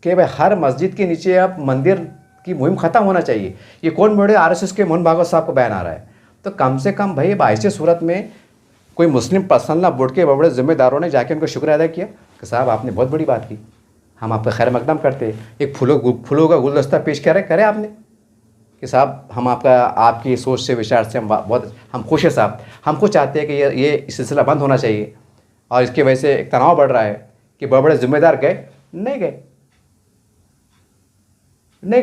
कि भाई हर मस्जिद के नीचे अब मंदिर की मुहिम ख़त्म होना चाहिए। ये कौन बड़े RSS के मोहन भागवत साहब को बयान आ रहा है। तो कम से कम भाई अब ऐसे सूरत में कोई मुस्लिम पर्सनल बोर्ड के बड़े जिम्मेदारों ने जाके उनका शुक्र अदा किया कि साहब आपने बहुत बड़ी बात की, हम आप पर खैर मकदम करते। एक फूलों का गुलदस्ता पेश करे आपने कि साहब हम आपकी सोच से, विचार से हम खुश हैं साहब। हमको चाहते हैं कि ये सिलसिला बंद होना चाहिए, और इसकी वजह से एक तनाव बढ़ रहा है कि बड़े जिम्मेदार गए नहीं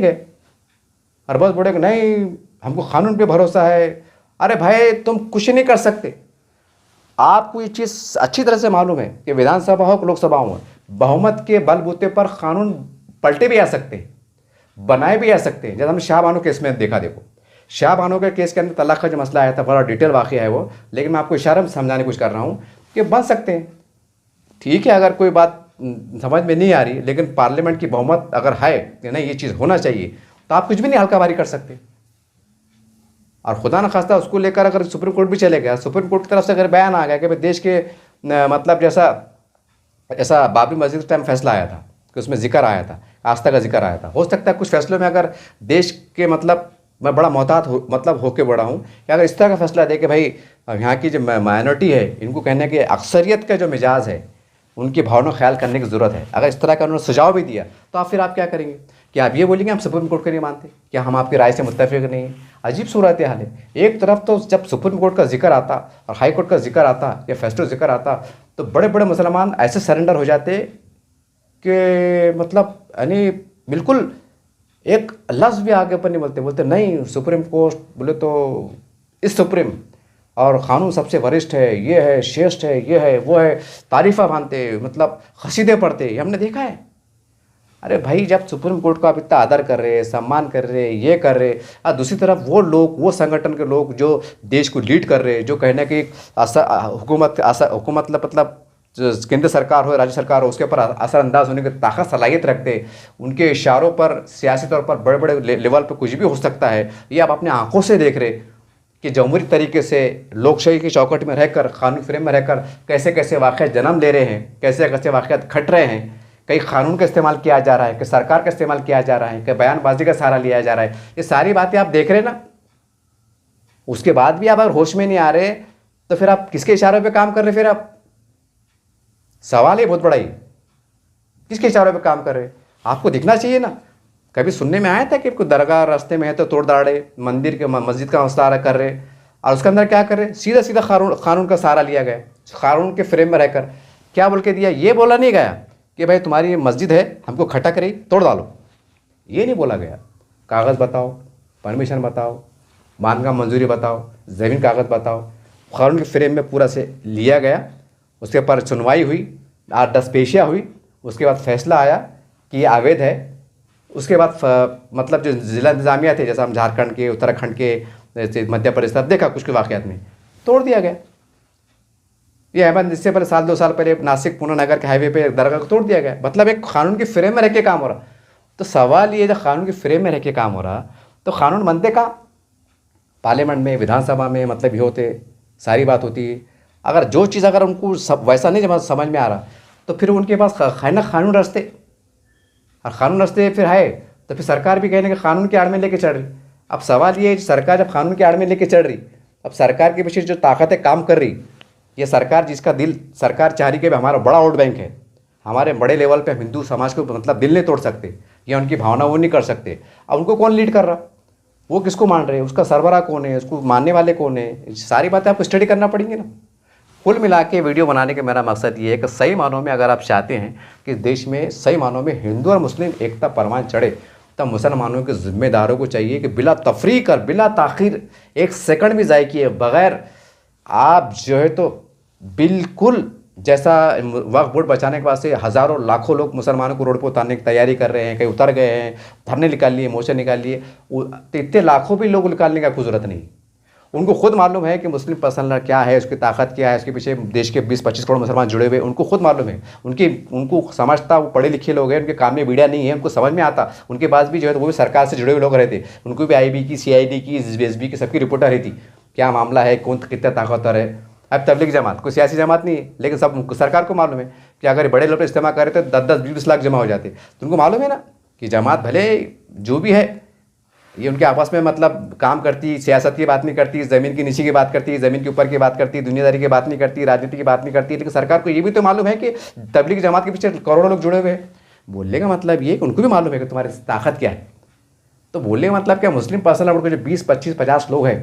गए, और बहुत बड़े नहीं, हमको कानून पे भरोसा है। अरे भाई तुम कुछ नहीं कर सकते। आपको ये चीज़ अच्छी तरह से मालूम है कि विधानसभा हो, लोकसभा हो, बहुमत के बलबूते पर कानून पलटे भी आ सकते हैं, बनाए भी आ सकते हैं। जैसे हमने शाहबानो केस में देखा, देखो शाहबानो के केस के अंदर तलाक का जो मसला आया था, बड़ा डिटेल वाक़या है वो, लेकिन मैं आपको इशारे में समझाने की कोशिश कर रहा हूँ कि बन सकते हैं। ठीक है, अगर कोई बात समझ में नहीं आ रही, लेकिन पार्लियामेंट की बहुमत अगर है कि नहीं ये चीज़ होना चाहिए, तो आप कुछ भी नहीं हल्काबारी कर सकते। और खुदा न खास्ता उसको लेकर अगर सुप्रीम कोर्ट भी चले गया, सुप्रीम कोर्ट की तरफ से अगर बयान आ गया कि भाई देश के मतलब जैसा बाबरी मस्जिद टाइम फैसला आया था कि उसमें जिक्र आया था, आस्था का जिक्र आया था, हो सकता है कुछ फैसलों में अगर देश के मतलब मैं बड़ा मोहतात होके बड़ा हूँ कि अगर इस तरह का फैसला दे कि भाई यहाँ की जो माइनॉरिटी है, इनको कहने के अक्सरियत का जो मिजाज है, उनकी भावना ख्याल करने की ज़रूरत है, अगर इस तरह का उन्होंने सुझाव भी दिया, तो आप क्या करेंगे? क्या आप ये बोलेंगे हम सुप्रीम कोर्ट को नहीं मानते, क्या हम आपकी राय से मुत्तफिक नहीं हैं? अजीब सूरत हाल है। एक तरफ तो जब सुप्रीम कोर्ट का जिक्र आता और हाई कोर्ट का जिक्र आता या फैसला जिक्र आता, तो बड़े बड़े मुसलमान ऐसे सरेंडर हो जाते कि मतलब यानी बिल्कुल एक लफ्ज़ भी आगे पर नहीं बोलते नहीं सुप्रीम कोर्ट बोले तो इस सुप्रीम, और क़ानून सबसे वरिष्ठ है, ये है, श्रेष्ठ है, ये है, वो है, तारीफ़ा बांधते, मतलब क़सीदे पढ़ते, ये हमने देखा है। अरे भाई, जब सुप्रीम कोर्ट का आप इतना आदर कर रहे, सम्मान कर रहे, ये कर रहे, और दूसरी तरफ वो लोग, वो संगठन के लोग जो देश को लीड कर रहे, जो कहने की हुकूमत मतलब जो केंद्र सरकार हो, राज्य सरकार हो, उसके ऊपर असरअंदाज होने की ताकत, सलाहियत रखते, उनके इशारों पर सियासी तौर पर बड़े बड़े लेवल पर कुछ भी हो सकता है, ये आप अपनी आंखों से देख रहे कि जमहूरी तरीके से लोकशाही की चौकट में रहकर, कानूनी फ्रेम में रहकर कैसे कैसे वाक़यात जन्म ले रहे हैं, कैसे कैसे वाक़यात घट रहे हैं, कई कानून का इस्तेमाल किया जा रहा है, कि सरकार का इस्तेमाल किया जा रहा है, कि बयानबाजी का सहारा लिया जा रहा है, ये सारी बातें आप देख रहे ना। उसके बाद भी आप अगर होश में नहीं आ रहे तो फिर आप किसके इशारों पे काम कर रहे? फिर आप, सवाल है बहुत बड़ा ही, किसके इशारों पे काम कर रहे? आपको दिखना चाहिए ना। कभी सुनने में आया था कि कोई दरगाह रास्ते में है तो तोड़ दाड़े, मंदिर के मस्जिद का मसला कर रहे, और उसके अंदर क्या कर रहे? सीधा सीधा कानून का सहारा लिया गया, कानून के फ्रेम में रहकर क्या बोल के दिया? ये बोला नहीं गया कि भाई तुम्हारी मस्जिद है, हमको खटक रही, तोड़ डालो, ये नहीं बोला गया। कागज़ बताओ, परमिशन बताओ, बांध मंजूरी बताओ, ज़मीन कागज़ बताओ, कानून के फ्रेम में पूरा से लिया गया। उसके ऊपर सुनवाई हुई, 8-10 पेशियाँ हुई, उसके बाद फैसला आया कि ये अवैध है। उसके बाद मतलब जो ज़िला इंतज़ामिया थे, जैसा हम झारखंड के, उत्तराखंड के, मध्य प्रदेश तब देखा कुछ वाक़यात में तोड़ दिया गया। ये अहमद, इससे पहले 1-2 साल पहले नासिक पुणे नगर के हाईवे पे दरगाह को तोड़ दिया गया। मतलब एक कानून के फ्रेम में रह के काम हो रहा। तो सवाल ये, जब कानून के फ्रेम में रह के काम हो रहा तो कानून बनते कहाँ? पार्लियामेंट में, विधानसभा में, मतलब ये होते, सारी बात होती है। अगर जो चीज़ अगर उनको सब वैसा नहीं समझ में आ रहा तो फिर उनके पास है ना कानून रास्ते, और कानून रास्ते फिर है तो फिर सरकार भी कहने के कानून की आड़ में लेके चढ़ रही। अब सवाल ये, सरकार जब कानून की आड़ में लेके चढ़ रही, अब सरकार के पीछे जो ताकतें काम कर रही, ये सरकार जिसका दिल, सरकार चाह रही कि हमारा बड़ा वोट बैंक है, हमारे बड़े लेवल पे हम हिंदू समाज को मतलब दिल नहीं तोड़ सकते, या उनकी भावना वो नहीं कर सकते। अब उनको कौन लीड कर रहा? वो किसको मान रहे हैं? उसका सरबराह कौन है? उसको मानने वाले कौन है? सारी बातें आपको स्टडी करना पड़ेंगी ना। कुल मिला के वीडियो बनाने का मेरा मकसद ये है कि सही मानों में अगर आप चाहते हैं कि देश में सही मानों में हिंदू और मुस्लिम एकता परवान चढ़े, तब मुसलमानों के ज़िम्मेदारों को चाहिए कि बिला तफरीक और बिला ताख़ीर, एक सेकंड भी ज़ाय किए बग़ैर आप जो है तो बिल्कुल, जैसा वक्फ बोर्ड बचाने के वास्ते हज़ारों लाखों लोग मुसलमानों को रोड पर उतारने की तैयारी कर रहे हैं, कहीं उतर गए हैं, धरने निकाल लिए, मोर्चे निकाल लिए, इतने लाखों भी लोग निकालने का कोई ज़रूरत नहीं। उनको खुद मालूम है कि मुस्लिम पर्सनल क्या है, उसकी ताकत क्या है, उसके पीछे देश के 20-25 करोड़ मुसलमान जुड़े हुए, उनको खुद मालूम है। उनको समझता, वो पढ़े लिखे लोग हैं, उनके काम में मीडिया नहीं है, उनको समझ में आता। उनके पास भी जो है तो वो भी सरकार से जुड़े हुए लोग रहते, उनको भी IB की, CID की, SB की सबकी रिपोर्टर रहती, क्या मामला है, कौन कितना ताकतवर है। अब तबलीग जमात कोई सियासी जमात नहीं है, लेकिन सब सरकार को मालूम है कि अगर बड़े लोग इस्तेमाल करें तो 10-10, 20 लाख जमा हो जाते। तो उनको मालूम है ना कि जमात भले जो भी है, ये उनके आपस में मतलब काम करती, सियासत की बात नहीं करती, ज़मीन की नीचे की बात करती, ज़मीन के ऊपर की बात करती, दुनियादारी की बात नहीं करती, राजनीति की बात नहीं करती। लेकिन सरकार को ये भी तो मालूम है कि तबलीग जमात के पीछे करोड़ों लोग जुड़े हुए हैं। बोलने का मतलब ये कि उनको भी मालूम है कि तुम्हारी ताकत क्या है। तो बोलने का मतलब क्या, मुस्लिम पर्सनल बोर्ड के जो 20, 25, 50 लोग हैं,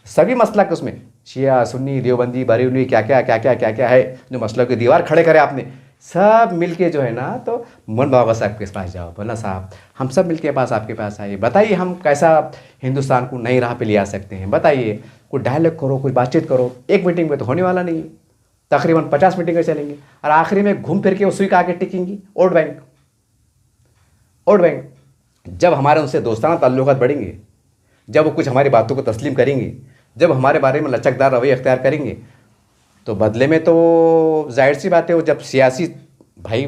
सभी मसला के उसमें शिया, सुन्नी, देवबंदी, बरेलवी, क्या क्या है, जो मसलों की दीवार खड़े करे आपने, सब मिलके जो है ना, तो मोहन बाबा साहब के पास जाओ, बोला साहब हम सब मिलके आपके पास आइए, बताइए हम कैसा हिंदुस्तान को नई राह पे ले आ सकते हैं, बताइए। कोई डायलॉग करो, कोई बातचीत करो। एक मीटिंग में तो होने वाला नहीं है, तकरीबन 50 मीटिंगें चलेंगी, और आखिरी में घूम फिर के उसी का आगे टिकेंगी वोट बैंक। जब हमारे उनसे दोस्ताना ताल्लुकात बढ़ेंगे, जब वो कुछ हमारी बातों को तस्लीम करेंगे, जब हमारे बारे में लचकदार रवैया अख्तियार करेंगे, तो बदले में तो जाहिर सी बात है, वो जब सियासी भाई,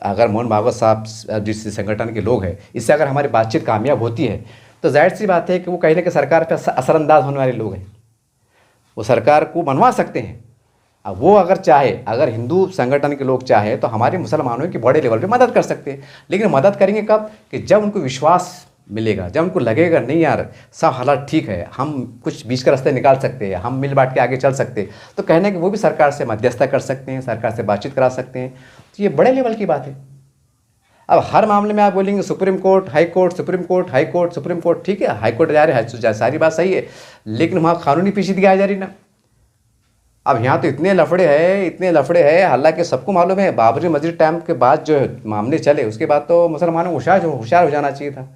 अगर मोहन भागवत साहब जिस संगठन के लोग हैं, इससे अगर हमारी बातचीत कामयाब होती है, तो जाहिर सी बात है कि वो कहीं ना कहीं सरकार पर असरअंदाज होने वाले लोग हैं, वो सरकार को मनवा सकते हैं। अब वो अगर चाहे, अगर हिंदू संगठन के लोग चाहे तो हमारे मुसलमानों की बड़े लेवल पे मदद कर सकते हैं। लेकिन मदद करेंगे कब? कि जब उनको विश्वास मिलेगा, जब उनको लगेगा नहीं यार सब हालात ठीक है, हम कुछ बीच का रास्ते निकाल सकते हैं, हम मिल बांट के आगे चल सकते हैं, तो कहने कि वो भी सरकार से मध्यस्थता कर सकते हैं, सरकार से बातचीत करा सकते हैं। तो ये बड़े लेवल की बात है। अब हर मामले में आप बोलेंगे supreme court, high court, supreme court, high court, supreme court, ठीक है, हाई कोर्ट जा रहे हैं, सारी बात सही है, लेकिन वहाँ कानूनी पेचीदगी आ जा रही ना। अब यहाँ तो इतने लफड़े हैं, हालांकि सबको मालूम है बाबरी मस्जिद टाइम के बाद जो मामले चले, उसके बाद तो मुसलमानों को होशियार हो जाना चाहिए था,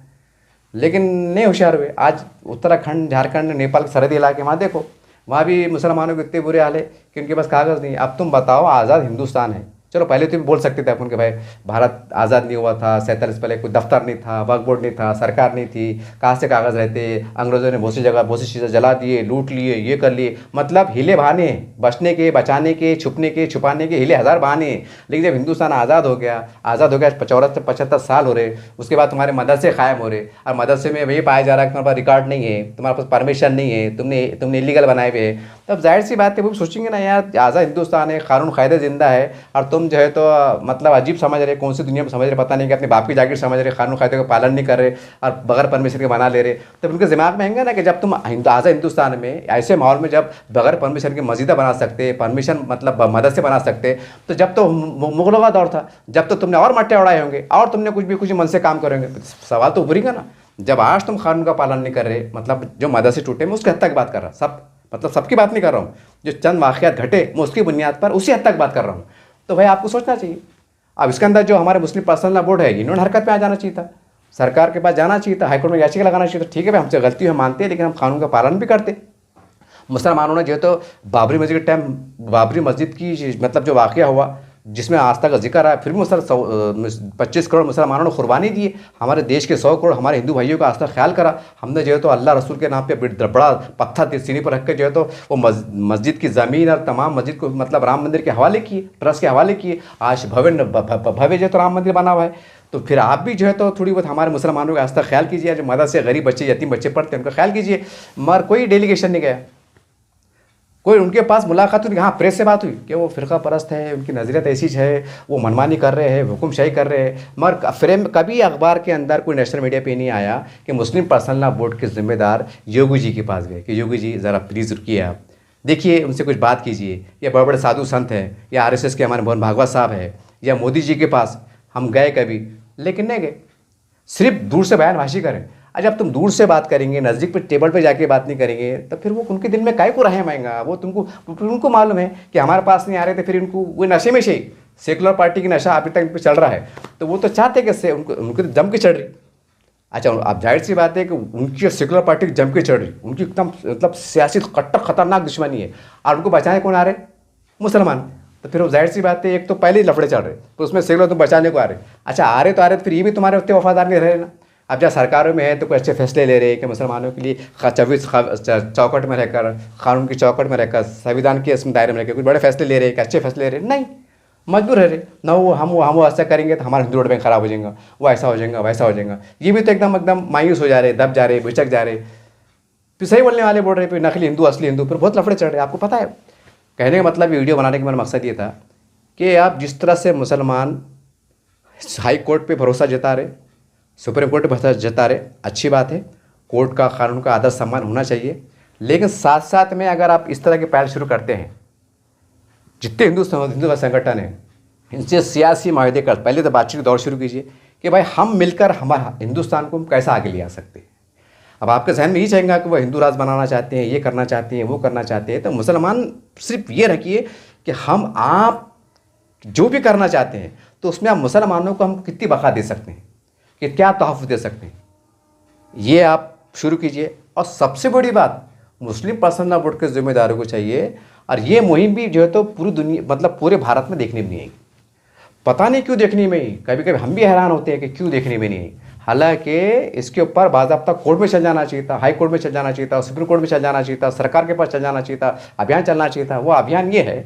लेकिन नहीं होशियार हुए। आज उत्तराखंड, झारखंड, नेपाल के सरहदी इलाके, वहाँ देखो वहाँ भी मुसलमानों के इतने बुरे हाल है कि उनके पास कागज़ नहीं है। अब तुम बताओ, आज़ाद हिंदुस्तान है, चलो पहले तो बोल सकते थे अपन के भाई भारत आज़ाद नहीं हुआ था, 47 पहले कोई दफ्तर नहीं था, वक्फ बोर्ड नहीं था, सरकार नहीं थी, कहाँ से कागज़ रहते, अंग्रेज़ों ने बहुत सी जगह बहुत सी चीज़ें जला दिए, लूट लिए, ये कर लिए, मतलब हिले बहाने हैं, बचने के, बचाने के, छुपने के, छुपाने के हिले हज़ार बहाने हैं। लेकिन जब हिंदुस्तान आज़ाद हो गया 75 साल हो रहे, उसके बाद तुम्हारे मदरसे कायम हो रहे, और मदरसे में ये पाया जा रहा है कि तुम्हारे पास रिकॉर्ड नहीं है, तुम्हारे पास परमिशन नहीं है, तुमने इलीगल बनाए हुए हैं, तब जाहिर सी बात है वो भी सोचेंगे ना यार, आज़ाद हिंदुस्तान है, कानून कायदे ज़िंदा है, और तुम जो है तो मतलब अजीब समझ रहे, कौन सी दुनिया में समझ रहे पता नहीं, कि अपने बाप की जागीर समझ रहे, कानून कायदे का पालन नहीं कर रहे और बगैर परमिशन के बना ले रहे। तब उनके दिमाग में आएंगे ना कि जब तुम आज़ाद हिंदुस्तान में ऐसे माहौल में जब बगैर परमिशन के मस्जिदा बना सकते, परमिशन मतलब मदरसे बना सकते, तो जब तो मुगलों का दौर था, जब तो तुमने और मट्टे उड़ाए होंगे और तुमने कुछ मन से काम करेंगे, सवाल तो उभरेगा ना। जब आज तुम कानून का पालन नहीं कर रहे, मतलब जो मदरसे टूटे मैं उसकी हद तक बात कर रहा, सब मतलब सबकी बात नहीं कर रहा हूँ, जो चंद वाक़यात घटे मैं उसकी बुनियाद पर उसी हद तक बात कर रहा हूँ। तो भाई आपको सोचना चाहिए। अब इसके अंदर जो हमारे मुस्लिम पर्सनल लॉ बोर्ड है, इन्होंने हरकत में आ जाना चाहिए था, सरकार के पास जाना चाहिए था, हाईकोर्ट में याचिका लगाना चाहिए था। ठीक है भाई, हमसे गलती हम मानते हैं, लेकिन हम कानून का पालन भी करते। मुसलमानों ने जो है तो बाबरी मस्जिद के टाइम, बाबरी मस्जिद की मतलब जो वाक़या हुआ जिसमें आस्था का जिक्र आया, फिर भी 25 करोड़ मुसलमानों ने कुर्बानी दी। हमारे देश के 100 करोड़ हमारे हिंदू भाइयों का आस्था ख्याल करा। हमने जो है तो अल्लाह रसूल के नाम पे बड़ा पत्थर सीने पर रख के जो है तो वो मस्जिद की ज़मीन और तमाम मस्जिद को मतलब राम मंदिर के हवाले किए, ट्रस्ट के हवाले किए। आज भव्य जो है तो राम मंदिर बना हुआ है। तो फिर आप भी जो है तो थोड़ी बहुत हमारे मुसलमानों का आस्था ख्याल कीजिए, जो मदरसे गरीब बच्चे, यतीम बच्चे पढ़ते हैं, उनका ख्याल कीजिए। मगर कोई डेलीगेशन नहीं गया, कोई उनके पास मुलाकात हुई। हाँ, प्रेस से बात हुई कि वो फ़िरका परस्त है, उनकी नज़रियत ऐसी है, वो मनमानी कर रहे हैं, हुक्मशाही कर रहे हैं। मगर फ्रेम कभी अखबार के अंदर कोई नेशनल मीडिया पे नहीं आया कि मुस्लिम पर्सनल लॉ बोर्ड के ज़िम्मेदार योगी जी के पास गए कि योगी जी ज़रा प्लीज़ रुकिए, आप देखिए, उनसे कुछ बात कीजिए। या बड़े बड़े साधु संत हैं, या RSS के हमारे मोहन भागवत साहब है, या मोदी जी के पास हम गए कभी, लेकिन नहीं गए, सिर्फ दूर से बयानबाजी करें। जब तुम दूर से बात करेंगे, नज़दीक पर टेबल पे जाके बात नहीं करेंगे, तो फिर वो उनके दिल में काहे को रहम आएगा। वो उनको मालूम है कि हमारे पास नहीं आ रहे थे, फिर इनको वो नशे में से सेकुलर पार्टी की नशा अभी तक चल रहा है, तो वो तो चाहते कि उनको तो जम के चढ़ रही। अच्छा, अब जाहिर सी बात है कि उनकी सेकुलर पार्टी जम के चढ़ रही, उनकी एकदम मतलब सियासी कट्टर खतरनाक दुश्मनी है, और उनको बचाने कौन आ रहे? मुसलमान। तो फिर वो जाहिर सी बात है, एक तो पहले ही लफड़े चल रहे, तो उसमें सेकुलर तो बचाने को आ रहे। अच्छा, आ रहे तो फिर ये भी तुम्हारे उतने वफादार नहीं रहे ना। अब जब सरकारों में है तो कोई अच्छे फैसले ले रहे हैं कि मुसलमानों के लिए 24 चौकट में रहकर, कानून की चौकट में रहकर, संविधान के इसमें दायरे में रहकर कुछ बड़े फैसले ले रहे हैं कि अच्छे फैसले ले रहे हैं, नहीं, मजबूर रह रहे ना। हम ऐसा करेंगे तो हमारा हिंदू वोट बैंक खराब हो जाएगा, वो ऐसा हो जाएगा, वैसा हो जाएगा। ये भी तो एकदम मायूस हो जा रहे, दब जा रहे, बिचक जा रहे। फिर सही बोलने वाले बोल रहे, फिर नकली हिंदू असली हिंदू, फिर बहुत लफड़े चढ़ रहे। आपको पता है, कहने का मतलब वीडियो बनाने का मेरा मकसद ये था कि आप जिस तरह से मुसलमान हाई कोर्ट पे भरोसा जता रहे, सुप्रीम कोर्ट पे भरोसा जता रहे, अच्छी बात है, कोर्ट का कानून का आदर सम्मान होना चाहिए। लेकिन साथ साथ में अगर आप इस तरह के पहल शुरू करते हैं, जितने हिंदू का संगठन है इनसे सियासी माहदे कर, पहले तो बातचीत दौर शुरू कीजिए कि भाई हम मिलकर हमारा हिंदुस्तान को हम कैसा आगे ले आ सकते हैं। अब आपके जहन में ये चाहेगा कि वो हिंदू राज बनाना चाहते हैं, ये करना चाहते हैं, वो करना चाहते हैं, तो मुसलमान सिर्फ ये रखिए कि आप जो भी करना चाहते हैं तो उसमें आप मुसलमानों को हम कितनी बका दे सकते हैं, कि क्या तोहफ़ दे सकते हैं, ये आप शुरू कीजिए। और सबसे बड़ी बात, मुस्लिम पर्सनल लॉ बोर्ड के जिम्मेदारों को चाहिए, और ये मुहिम भी जो है तो पूरी दुनिया मतलब पूरे भारत में देखने में नहीं आएगी। पता नहीं क्यों देखने में आई, कभी कभी हम भी हैरान होते हैं कि क्यों देखने में नहीं आई। हालांकि इसके ऊपर बाज़ाब्ता कोर्ट में चल जाना चाहिए था, हाई कोर्ट में चल जाना चाहिए था, सुप्रीम कोर्ट में चल जाना चाहिए था, सरकार के पास चल जाना चाहिए था, अभियान चलना चाहिए था। वो अभियान ये है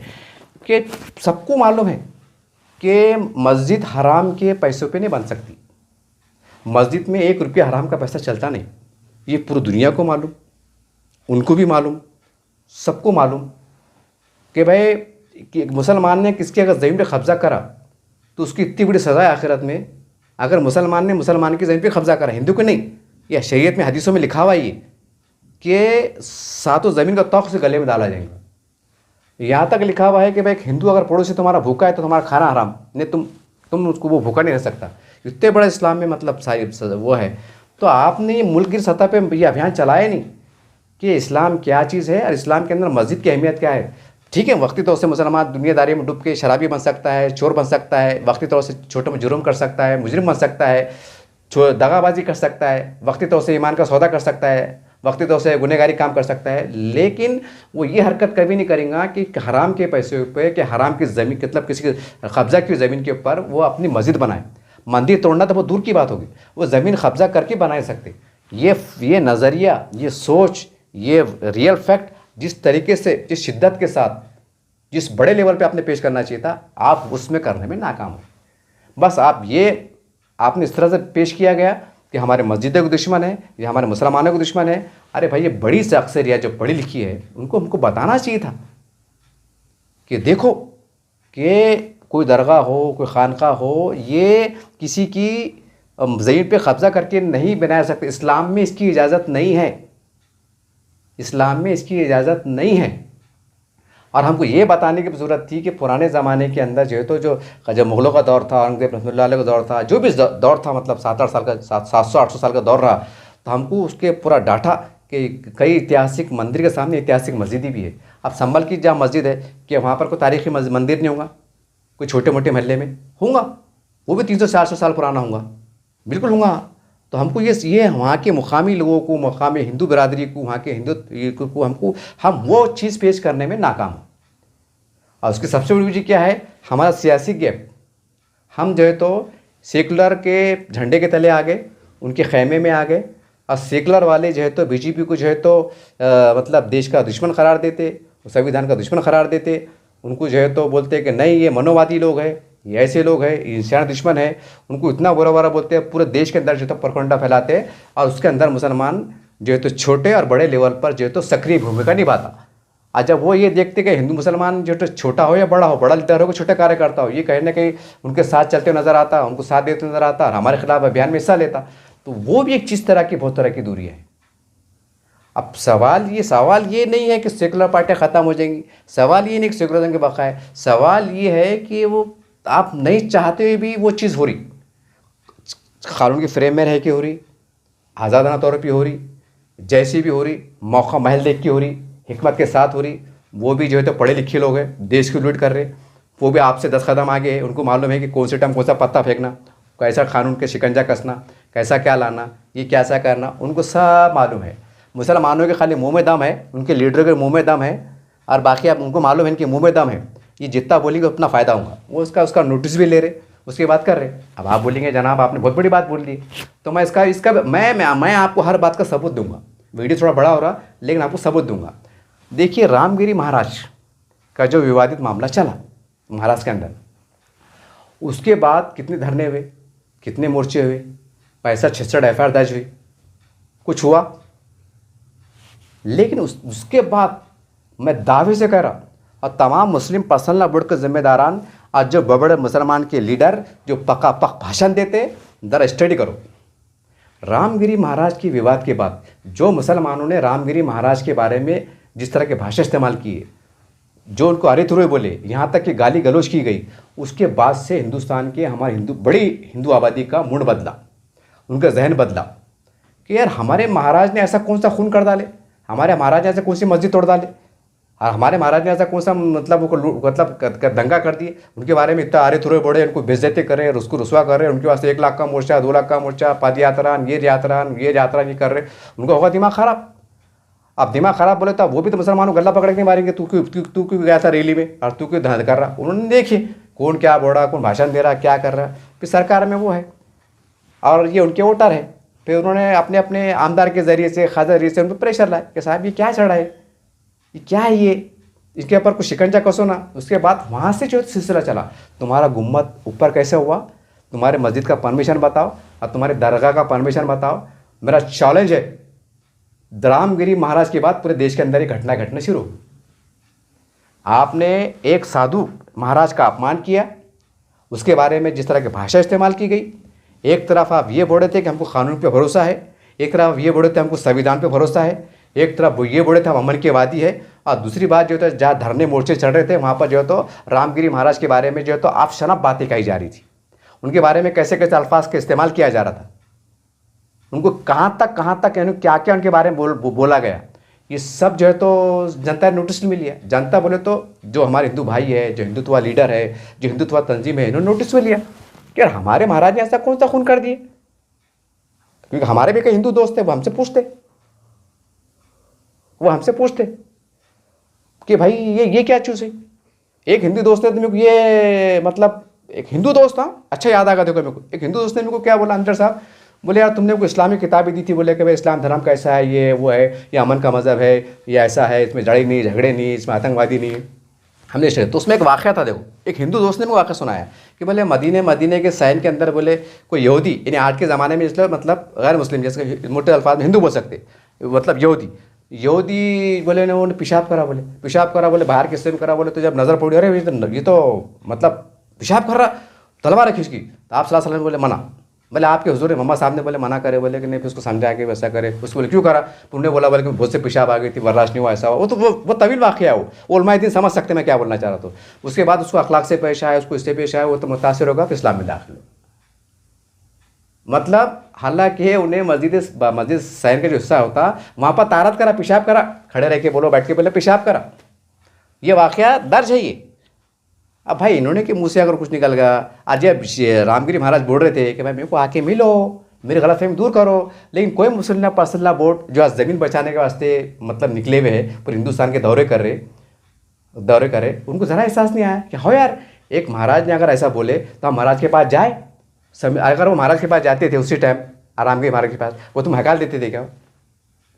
कि सबको मालूम है कि मस्जिद हराम के पैसों पे नहीं बन सकती, मस्जिद में 1 रुपया हराम का पैसा चलता नहीं। ये पूरी दुनिया को मालूम, उनको भी मालूम, सबको मालूम कि भाई कि मुसलमान ने किसकी अगर ज़मीन पे कब्ज़ा करा तो उसकी इतनी बड़ी सज़ा है आखिरत में। अगर मुसलमान ने मुसलमान की ज़मीन पे कब्ज़ा करा, हिंदू को नहीं, या शरीयत में हदीसों में लिखा हुआ ये कि 7 ज़मीन का तौक़ से गले में डाला जाएगा। यहाँ तक लिखा हुआ है कि भाई हिंदू अगर पड़ोसी तुम्हारा भूखा है तो तुम्हारा खाना हराम नहीं, तुम उसको वो भूखा नहीं रह सकता। इतने बड़े इस्लाम में मतलब सारी वो है। तो आपने ये मुल्क की सतह पे ये अभियान चलाया नहीं कि इस्लाम क्या चीज़ है और इस्लाम के अंदर मस्जिद की अहमियत क्या है। ठीक है, वक्ती तौर से मुसलमान दुनियादारी में डूब के शराबी बन सकता है, चोर बन सकता है, वक्ती तौर से छोटे में जुर्म कर सकता है, मुजरिम बन सकता है, दगाबाजी कर सकता है, वक्ती तौर से ईमान का सौदा कर सकता है, वक्ती तौर से गुनहगारी काम कर सकता है, लेकिन वो ये हरकत कभी नहीं करेगा कि हराम के पैसे पे, कि हराम की ज़मीन, मतलब किसी की कब्ज़ा की ज़मीन के ऊपर वो अपनी मस्जिद बनाए। मंदिर तोड़ना तो बहुत दूर की बात होगी, वो ज़मीन कब्ज़ा करके बना सकते। ये नज़रिया, ये सोच, ये रियल फैक्ट जिस तरीके से, जिस शिद्दत के साथ, जिस बड़े लेवल पे आपने पेश करना चाहिए था, आप उसमें करने में नाकाम हो। बस आपने इस तरह से पेश किया गया कि हमारे मस्जिदों के दुश्मन है, ये हमारे मुसलमानों के दुश्मन है। अरे भाई, ये बड़ी से अक्सरियत जो पढ़ी लिखी है, उनको हमको बताना चाहिए था कि देखो कि कोई दरगाह हो, कोई खानका हो, ये किसी की ज़मीन पे कब्ज़ा करके नहीं बना सकते। इस्लाम में इसकी इजाज़त नहीं है, इस्लाम में इसकी इजाज़त नहीं है। और हमको ये बताने की ज़रूरत थी कि पुराने ज़माने के अंदर जो है तो जब मुग़लों का दौर था, औरंगज़ेब रहमतुल्लाह अलैह का दौर था, जो भी दौर था, मतलब 700-800 साल का दौर रहा, तो हमको उसके पूरा डाटा कि कई ऐतिहासिक मंदिर के सामने ऐतिहासिक मस्जिदें भी है। अब संभल की जहाँ मस्जिद है, कि वहाँ पर कोई तारीख़ी मंदिर नहीं होगा, कोई छोटे मोटे महल्ले में होगा, वो भी 300-400 साल पुराना होगा, बिल्कुल होगा। तो हमको ये वहाँ के मुकामी लोगों को, मुकामी हिंदू बिरादरी को, वहाँ के हिंदू को हम वो चीज़ पेश करने में नाकाम हो। और उसकी सबसे बड़ी वजह क्या है? हमारा सियासी गैप। हम जो है तो सेकुलर के झंडे के तले आ गए, उनके खैमे में आ गए, और सेकुलर वाले जो है तो बीजेपी को जो है तो मतलब देश का दुश्मन करार देते, संविधान का दुश्मन करार देते। उनको जो है तो बोलते कि नहीं, ये मनोवादी लोग हैं, ये ऐसे लोग हैं, इंसान दुश्मन है। उनको इतना बुरा बुरा बोलते हैं, पूरे देश के अंदर जो है तो परखंडा फैलाते हैं, और उसके अंदर मुसलमान जो है तो छोटे और बड़े लेवल पर जो है तो सक्रिय भूमिका निभाता। आज जब वो ये देखते कि हिंदू मुसलमान जो है तो छोटा हो या बड़ा हो, बड़ा लीडर हो कि छोटा कार्यकर्ता हो, ये कहीं ना कहीं उनके साथ चलते नज़र आता, उनको साथ देते नज़र आता, और हमारे खिलाफ अभियान में हिस्सा लेता, तो वो भी एक चीज़ तरह की बहुत तरह की दूरी है। अब सवाल ये नहीं है कि सेकुलर पार्टियाँ ख़त्म हो जाएंगी, सवाल ये नहीं कि सेकुलरिज्म के बका है, सवाल ये है कि वो आप नहीं चाहते हुए भी वो चीज़ हो रही, कानून के फ्रेम में रह के हो रही, आज़ादाना तौर पे हो रही, जैसी भी हो रही, मौका महल देख के हो रही, हिकमत के साथ हो रही। वो भी जो है तो पढ़े लिखे लोग हैं, देश की लूट कर रहे, वो भी आपसे 10 कदम आगे है। उनको मालूम है कि कौन से टाइम कौन सा पत्ता फेंकना, कैसा कानून के शिकंजा कसना, कैसा क्या लाना, ये कैसा करना, उनको सब मालूम है। मुसलमानों के खाली मुँह में दम है, उनके लीडर के मुँह में दम है, और बाकी आप उनको मालूम है इनके मुँह में दम है, ये जितना बोलेंगे उतना फ़ायदा होगा। वो उसका नोटिस भी ले रहे, उसकी बात कर रहे। अब आप बोलेंगे जनाब आपने बहुत बड़ी बात बोल दी, तो मैं इसका मैं आपको हर बात का सबूत दूंगा। वीडियो थोड़ा बड़ा हो रहा, लेकिन आपको सबूत दूंगा। देखिए, रामगिरी महाराज का जो विवादित मामला चला महाराष्ट्र के अंदर, उसके बाद कितने धरने हुए, कितने मोर्चे हुए, 65-66 FIR दर्ज हुई, कुछ हुआ। लेकिन उसके बाद मैं दावे से कह रहा, और तमाम मुस्लिम पर्सनल बोर्ड के जिम्मेदारान, आज जो बड़े मुसलमान के लीडर जो पक भाषण देते, जरा स्टडी करो। रामगिरी महाराज की विवाद के बाद जो मुसलमानों ने रामगिरी महाराज के बारे में जिस तरह के भाषा इस्तेमाल किए, जो उनको अरे तुरे बोले, यहाँ तक कि गाली गलौज की गई, उसके बाद से हिंदुस्तान के हमारे बड़ी हिंदू आबादी का मूड बदला, उनका जहन बदला कि यार हमारे महाराज ने ऐसा कौन सा खून कर डाले, हमारे महाराज ने ऐसा कौन सी मस्जिद तोड़ डाले, और हमारे महाराज ने ऐसा कौन सा मतलब दंगा कर दिए, उनके बारे में इतना आरे थुरे बड़े, उनको बेइज्जती कर रहे हैं, उसको रुसवा कर रहे हैं, उनके वास्ते 1 लाख का मोर्चा, 2 लाख का मोर्चा, पद यात्रा, ये यात्रा नहीं कर रहे, उनका होगा दिमाग खराब। अब दिमाग खराब बोले तो वो भी तो मुसलमानों गला पकड़ के मारेंगे, तू क्यों गया था रैली में, और तू क्यों धंध कर रहा। उन्होंने देखिए कौन क्या बोल रहा, कौन भाषण दे रहा, क्या कर रहा। फिर सरकार में वो है और ये उनके वोटर है, फिर उन्होंने अपने अपने आमदार के ज़रिए से, खासा जरिए से उनको प्रेशर लाए कि साहब ये क्या चढ़ा है, ये क्या है, ये इसके ऊपर कुछ शिकंजा कसो ना। उसके बाद वहाँ से जो सिलसिला चला, तुम्हारा गुम्मत ऊपर कैसे हुआ, तुम्हारे मस्जिद का परमिशन बताओ और तुम्हारे दरगाह का परमिशन बताओ। मेरा चैलेंज है, रामगिरी महाराज के बाद पूरे देश के अंदर ये घटना घटना शुरू। आपने एक साधु महाराज का अपमान किया, उसके बारे में जिस तरह की भाषा इस्तेमाल की गई, एक तरफ आप ये बोल रहे थे कि हमको कानून पे भरोसा है, एक तरफ ये बोल रहे थे हमको संविधान पे भरोसा है, एक तरफ वो ये बोल रहे थे हम अमन के वादी है, और दूसरी बात जो है जहाँ धरने मोर्चे चढ़ रहे थे वहाँ पर जो है तो रामगिरी महाराज के बारे में जो है तो आप शनाब बातें कही जा रही थी, उनके बारे में कैसे कैसे अल्फाज का इस्तेमाल किया जा रहा था, उनको कहाँ तक यानी क्या क्या उनके बारे में बोला गया, ये सब जो है तो जनता ने नोटिस में लिया। जनता बोले तो जो हमारे हिंदू भाई है, जो हिंदुत्व लीडर है, जो हिंदुत्व तंजीम है, इन्होंने नोटिस में लिया कि यार हमारे महाराज ने ऐसा कौन सा खून कर दिए, क्योंकि हमारे भी कई हिंदू दोस्त थे, वो हमसे पूछते वो हमसे पूछते कि भाई ये क्या चीज़ है। एक हिंदू दोस्त ने तो मेरे को ये मतलब एक हिंदू दोस्त था, अच्छा याद आ गया देखो मेरे को, एक हिंदू दोस्त ने मेरे को क्या बोला अंदर साहब, बोले यार तुमने को इस्लामी किताबें दी थी, बोले कि भाई इस्लाम धर्म कैसा है, ये वो है, ये अमन का मज़हब है, ये ऐसा है, इसमें लड़ाई नहीं, झगड़े नहीं, इसमें आतंकवादी नहीं है। हमने स्टेट तो उसमें एक वाक़या था, देखो एक हिंदू दोस्त ने मेरे को वाक़या सुनाया कि बोले मदीने के सैन के अंदर बोले कोई यहूदी, यानी आज के ज़माने में इसलिए मतलब गैर मुस्लिम, जैसे मोटे अल्फाज में हिंदू बोल सकते, मतलब यहूदी बोले ने उन्होंने पेशाब करा, बोले बाहर किससे में करा, बोले तो जब नज़र पड़ी, अरे ये तो मतलब पेशाब कर रहा, तलवार रखी उसकी, तो आप सल्लल्लाहु अलैहि वसल्लम बोले मना, बोले आपके हुजूर मम्मा साहब ने बोले मना करे, बोले कि नहीं, फिर उसको समझा के वैसा करे, उसको बोले क्यों करा, तुमने बोला बोले कि बहुत से पेशाब आ गई थी, बर्दाश्त नहीं हुआ, ऐसा हुआ, वो तो वो तवील वाक़या है, वो उलमाए दीन समझ सकते मैं क्या बोलना चाह रहा था। उसके बाद उसको अखलाक से पेश आया, उसको इससे पेश आया, वो तो मुतासिर होगा, फिर इस्लाम में दाखिल हो। मतलब हालांकि उन्हें मस्जिद सैन का जो हिस्सा होता वहाँ पर तारत करा, पेशाब करा, खड़े रह के बोलो, बैठ के बोले पेशाब करा, ये वाक़या दर्ज है ये। अब भाई इन्होंने के मुँह से अगर कुछ निकल गया, आज जब रामगिरी महाराज बोल रहे थे कि भाई मेरे को आके मिलो, मेरी गलतफहमी दूर करो, लेकिन कोई मुसल्ला पर्सनला बोर्ड जो आज ज़मीन बचाने के वास्ते मतलब निकले हुए हैं, पूरे हिंदुस्तान के दौरे कर रहे, उनको ज़रा एहसास नहीं आया कि हो यार, एक महाराज ने अगर ऐसा बोले तो हम महाराज के पास जाए। अगर वो महाराज के पास जाते थे उसी टाइम, रामगिरी महाराज के पास, वो तुम हकाल देते थे क्या,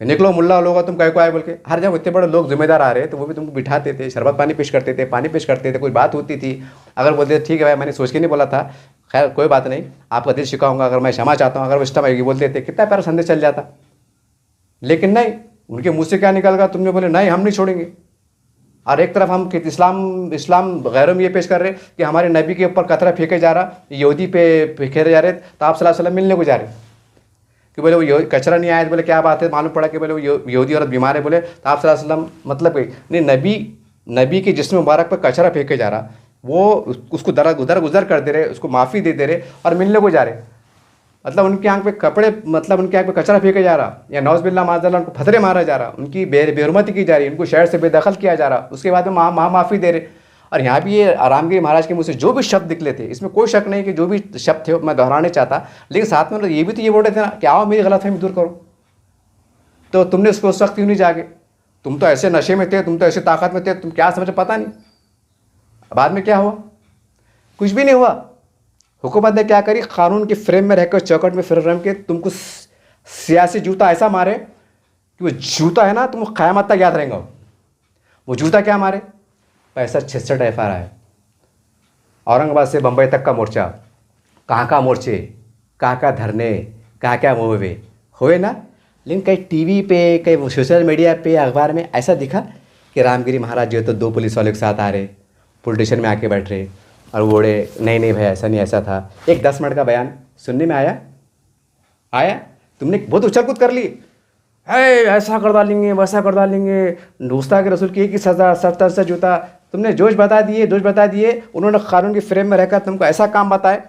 निकलो मुल्ला लोग तुम कहीं को आए बोल के। हर जगह इतने बड़े लोग जिम्मेदार आ रहे तो वो भी तुमको बिठाते थे, शरबत पानी पेश करते थे, कोई बात होती थी, अगर बोलते ठीक है भाई मैंने सोच के नहीं बोला था, खैर कोई बात नहीं, आपका दिल शिकाऊंगा, अगर मैं क्षमा चाहता हूँ, अगर वो इस टाइम बोलते थे, कितना प्यारा संदेश चल जाता। लेकिन नहीं, उनके मुँह से क्या निकल गया, तुमने बोले नहीं हम नहीं छोड़ेंगे। और एक तरफ हम इस्लाम गैरों में ये पेश कर रहे कि हमारे नबी के ऊपर कतरा फेंके जा रहा, यहूदी पे फेंके जा रहे, तो आप सल्लल्लाहु अलैहि वसल्लम मिलने को जा रहे कि बोले वो कचरा नहीं आया, बोले क्या बात है, मालूम पड़ा कि बोले वो यहूदी औरत बीमार है, बोले तो आप सल्लल्लाहु अलैहि वसल्लम मतलब नहीं, नबी के जिस्म मुबारक पर कचरा फेंके जा रहा, वो उसको गुजर कर दे रहे, उसको माफ़ी दे रहे और मिलने को जा रहे। मतलब उनकी आंख पे कपड़े, मतलब उनकी आंख पे कचरा फेंका जा रहा, या नौज़बिल्लाह माज़अल्लाह उनको फतरे मारा जा रहा, उनकी बेहुरमती की जा रही, उनको शहर से बेदखल किया जा रहा, उसके बाद में माफ़ी दे रहे। और यहाँ भी ये रामगिरी महाराज के मुँह से जो भी शब्द निकले थे, इसमें कोई शक नहीं कि जो भी शब्द थे मैं दोहराने चाहता, लेकिन साथ में ये भी तो ये बोल रहे थे ना कि आओ मेरी गलतफहमी दूर करो। तो तुमने उसको उस वक्त क्यों नहीं जागे, तुम तो ऐसे नशे में थे, तुम तो ऐसे ताकत में थे, तुम क्या समझे पता नहीं। बाद में क्या हुआ, कुछ भी नहीं हुआ। हुकूमत ने क्या करी, कानून के फ्रेम में रहकर, चौकट में फिर के तुमको सियासी जूता ऐसा मारे कि वो जूता है ना तुमको क़यामत तक याद रहेगा। वो जूता क्या मारे, 65-66 FIR, औरंगाबाद से बम्बई तक का मोर्चा, कहाँ मोर्चे, कहाँ धरने, क्या मुहिम हुए ना। लेकिन कहीं टीवी पे, कहीं सोशल मीडिया पे, अखबार में ऐसा दिखा कि रामगिरी महाराज जो है तो 2 पुलिस वालों के साथ आ रहे, पुलिस स्टेशन में आके बैठ रहे और बोले नहीं भाई ऐसा नहीं, ऐसा था। एक 10 मिनट का बयान सुनने में आया, तुमने बहुत उछल कूद कर ली, है ऐसा कर डालेंगे, वैसा कर डालेंगे, दोस्ता के रसूल की एक ही सज़ा, 70 जूता, तुमने जोश बता दिए। उन्होंने कानून के फ्रेम में रहकर तुमको ऐसा काम बताए